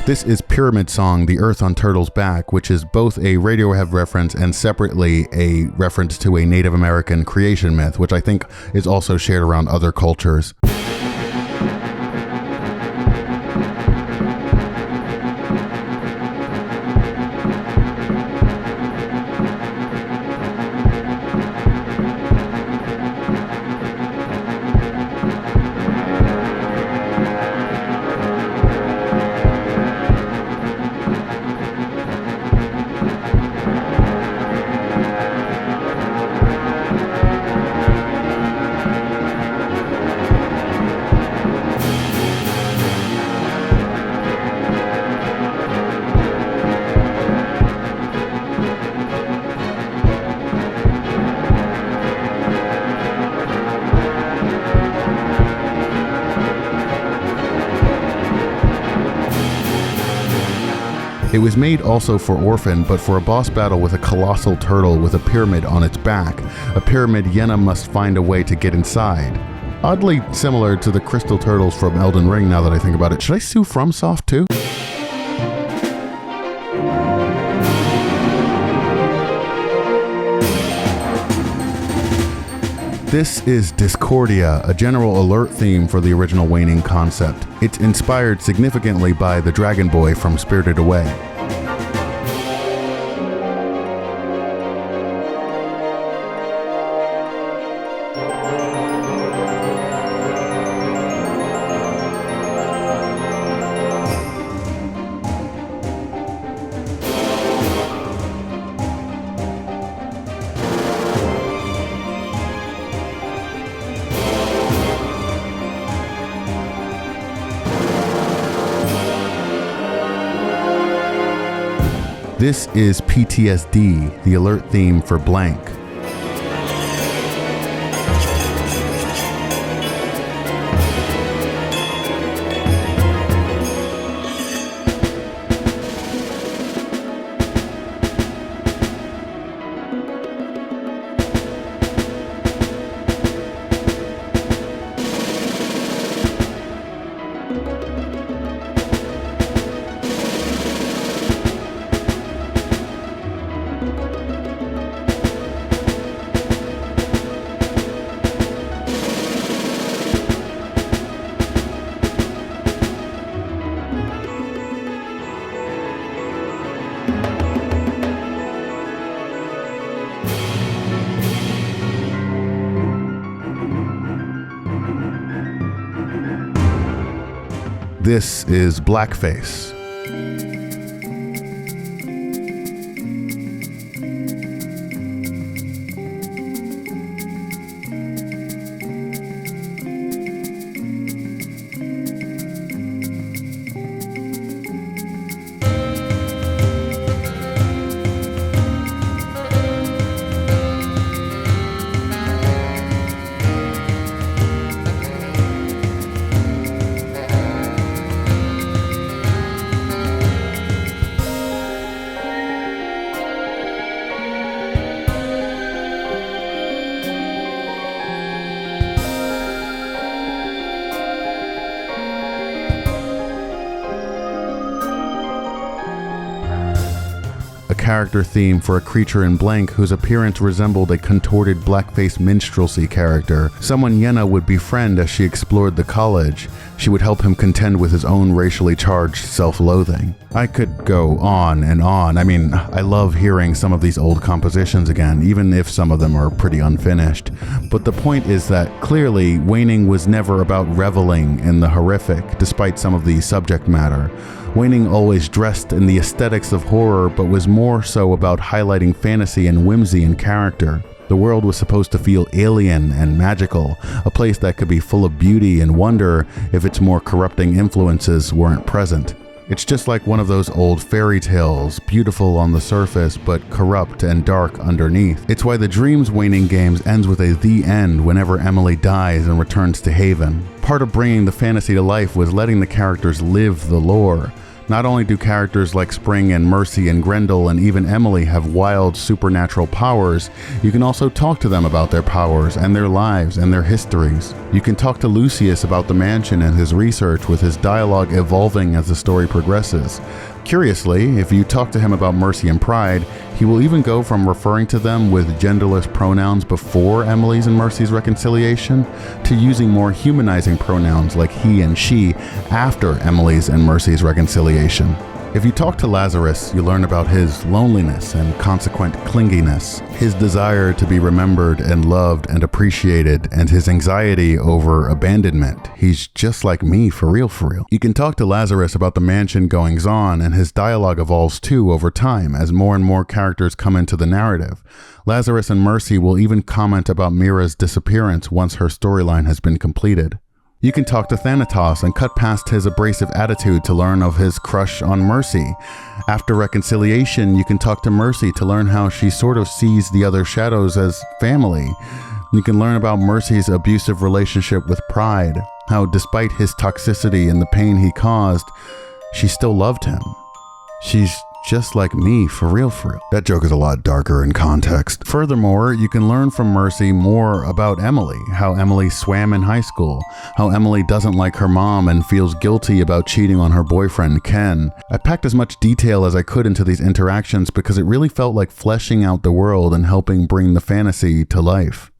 This is Pyramid Song, The Earth on Turtle's Back, which is both a Radiohead reference and separately a reference to a Native American creation myth, which I think is also shared around other cultures. It was made also for Orphan, but for a boss battle with a colossal turtle with a pyramid on its back, a pyramid Yenna must find a way to get inside. Oddly similar to the crystal turtles from Elden Ring now that I think about it. Should I sue FromSoft too? This is Discordia, a general alert theme for the original Waning concept. It's inspired significantly by the Dragon Boy from Spirited Away. This is PTSD, the alert theme for Blank. This is Blackface. character theme for a creature in blank whose appearance resembled a contorted blackface minstrelsy character, someone Yenna would befriend as she explored the college. She would help him contend with his own racially charged self-loathing. I could go on and on. I mean, I love hearing some of these old compositions again, even if some of them are pretty unfinished. But the point is that clearly, Waning was never about reveling in the horrific, despite some of the subject matter. Waning always dressed in the aesthetics of horror, but was more so about highlighting fantasy and whimsy in character. The world was supposed to feel alien and magical, a place that could be full of beauty and wonder if its more corrupting influences weren't present. It's just like one of those old fairy tales, beautiful on the surface but corrupt and dark underneath. It's why the Dreams Waning games ends with a the end whenever Emily dies and returns to Haven. Part of bringing the fantasy to life was letting the characters live the lore. Not only do characters like Spring and Mercy and Grendel and even Emily have wild supernatural powers, you can also talk to them about their powers and their lives and their histories. You can talk to Lucius about the mansion and his research, with his dialogue evolving as the story progresses. Curiously, if you talk to him about Mercy and Pride, he will even go from referring to them with genderless pronouns before Emily's and Mercy's reconciliation to using more humanizing pronouns like he and she after Emily's and Mercy's reconciliation. If you talk to Lazarus, you learn about his loneliness and consequent clinginess, his desire to be remembered and loved and appreciated, and his anxiety over abandonment. He's just like me, for real, for real. You can talk to Lazarus about the mansion goings-on, and his dialogue evolves too over time as more and more characters come into the narrative. Lazarus and Mercy will even comment about Mira's disappearance once her storyline has been completed. You can talk to Thanatos and cut past his abrasive attitude to learn of his crush on Mercy. After reconciliation, you can talk to Mercy to learn how she sort of sees the other shadows as family. You can learn about Mercy's abusive relationship with Pride, how despite his toxicity and the pain he caused, she still loved him. She's just like me, for real, for real. That joke is a lot darker in context. Furthermore, you can learn from Mercy more about Emily, how Emily swam in high school, how Emily doesn't like her mom and feels guilty about cheating on her boyfriend, Ken. I packed as much detail as I could into these interactions because it really felt like fleshing out the world and helping bring the fantasy to life.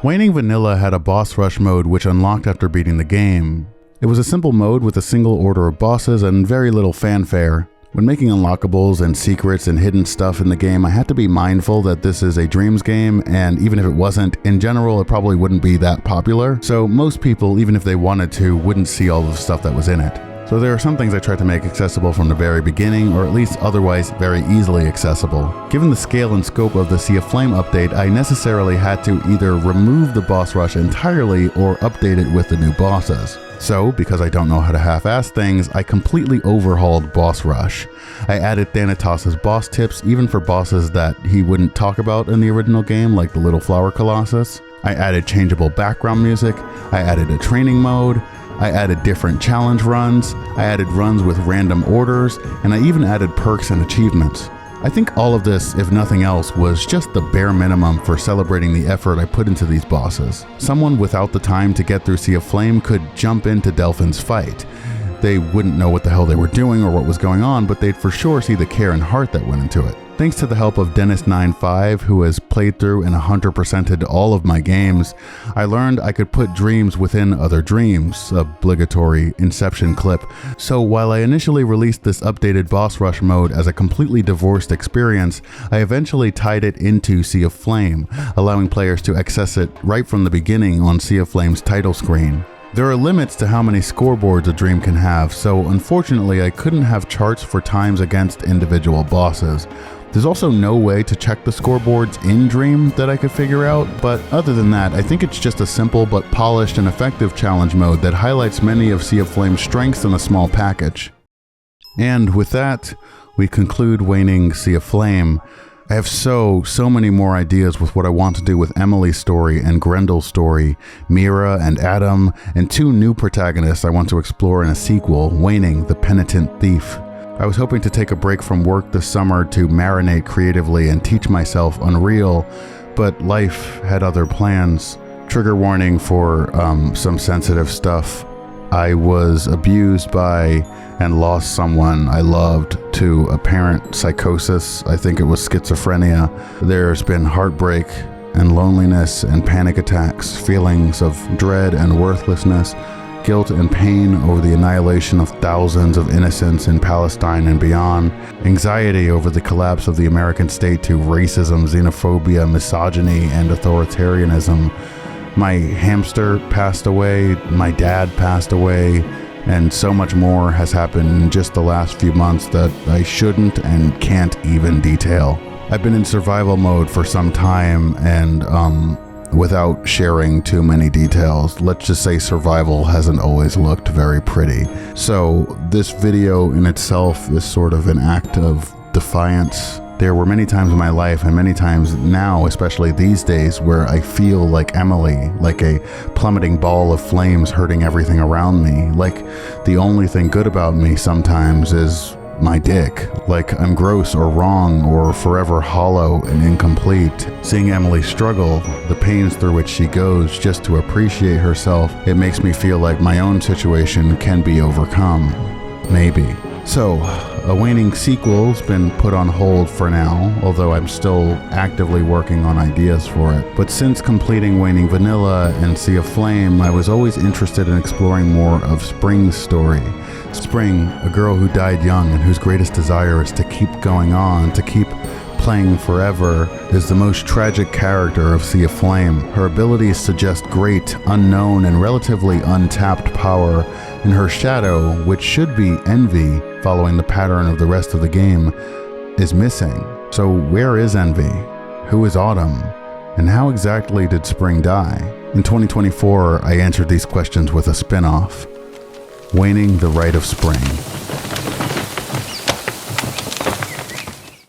Waning Vanilla had a boss rush mode which unlocked after beating the game. It was a simple mode with a single order of bosses and very little fanfare. When making unlockables and secrets and hidden stuff in the game, I had to be mindful that this is a Dreams game, and even if it wasn't, in general it probably wouldn't be that popular, so most people, even if they wanted to, wouldn't see all the stuff that was in it. So there are some things I tried to make accessible from the very beginning, or at least otherwise very easily accessible. Given the scale and scope of the Sea of Flame update, I necessarily had to either remove the boss rush entirely or update it with the new bosses. So, because I don't know how to half-ass things, I completely overhauled Boss Rush. I added Thanatos' boss tips, even for bosses that he wouldn't talk about in the original game, like the Little Flower Colossus. I added changeable background music, I added a training mode, I added different challenge runs, I added runs with random orders, and I even added perks and achievements. I think all of this, if nothing else, was just the bare minimum for celebrating the effort I put into these bosses. Someone without the time to get through Sea of Flame could jump into Delphin's fight. They wouldn't know what the hell they were doing or what was going on, but they'd for sure see the care and heart that went into it. Thanks to the help of Dennis95, who has played through and 100%ed all of my games, I learned I could put dreams within other dreams, obligatory Inception clip. So while I initially released this updated boss rush mode as a completely divorced experience, I eventually tied it into Sea of Flame, allowing players to access it right from the beginning on Sea of Flame's title screen. There are limits to how many scoreboards a dream can have, so unfortunately I couldn't have charts for times against individual bosses. There's also no way to check the scoreboards in Dream that I could figure out, but other than that, I think it's just a simple but polished and effective challenge mode that highlights many of Sea of Flame's strengths in a small package. And with that, we conclude Waning Sea of Flame. I have so many more ideas with what I want to do with Emily's story and Grendel's story, Mira and Adam, and two new protagonists I want to explore in a sequel, Waning the Penitent Thief. I was hoping to take a break from work this summer to marinate creatively and teach myself Unreal, but life had other plans. Trigger warning for some sensitive stuff. I was abused by and lost someone I loved to apparent psychosis. I think it was schizophrenia. There's been heartbreak and loneliness and panic attacks, feelings of dread and worthlessness, guilt and pain over the annihilation of thousands of innocents in Palestine and beyond, anxiety over the collapse of the American state to racism, xenophobia, misogyny, and authoritarianism. My hamster passed away, my dad passed away, and so much more has happened in just the last few months that I shouldn't and can't even detail. I've been in survival mode for some time, and without sharing too many details, let's just say survival hasn't always looked very pretty. So this video in itself is sort of an act of defiance. There were many times in my life, and many times now, especially these days, where I feel like Emily, like a plummeting ball of flames hurting everything around me. Like the only thing good about me sometimes is my dick. Like I'm gross or wrong or forever hollow and incomplete. Seeing Emily struggle, the pains through which she goes just to appreciate herself, it makes me feel like my own situation can be overcome. Maybe. So, a Waning sequel's been put on hold for now, although I'm still actively working on ideas for it. But since completing Waning Vanilla and Sea of Flame, I was always interested in exploring more of Spring's story. Spring, a girl who died young and whose greatest desire is to keep going on, to keep playing forever, is the most tragic character of Sea of Flame. Her abilities suggest great, unknown, and relatively untapped power, and her shadow, which should be Envy, following the pattern of the rest of the game, is missing. So where is Envy? Who is Autumn? And how exactly did Spring die? In 2024, I answered these questions with a spin-off, Waning the Rite of Spring.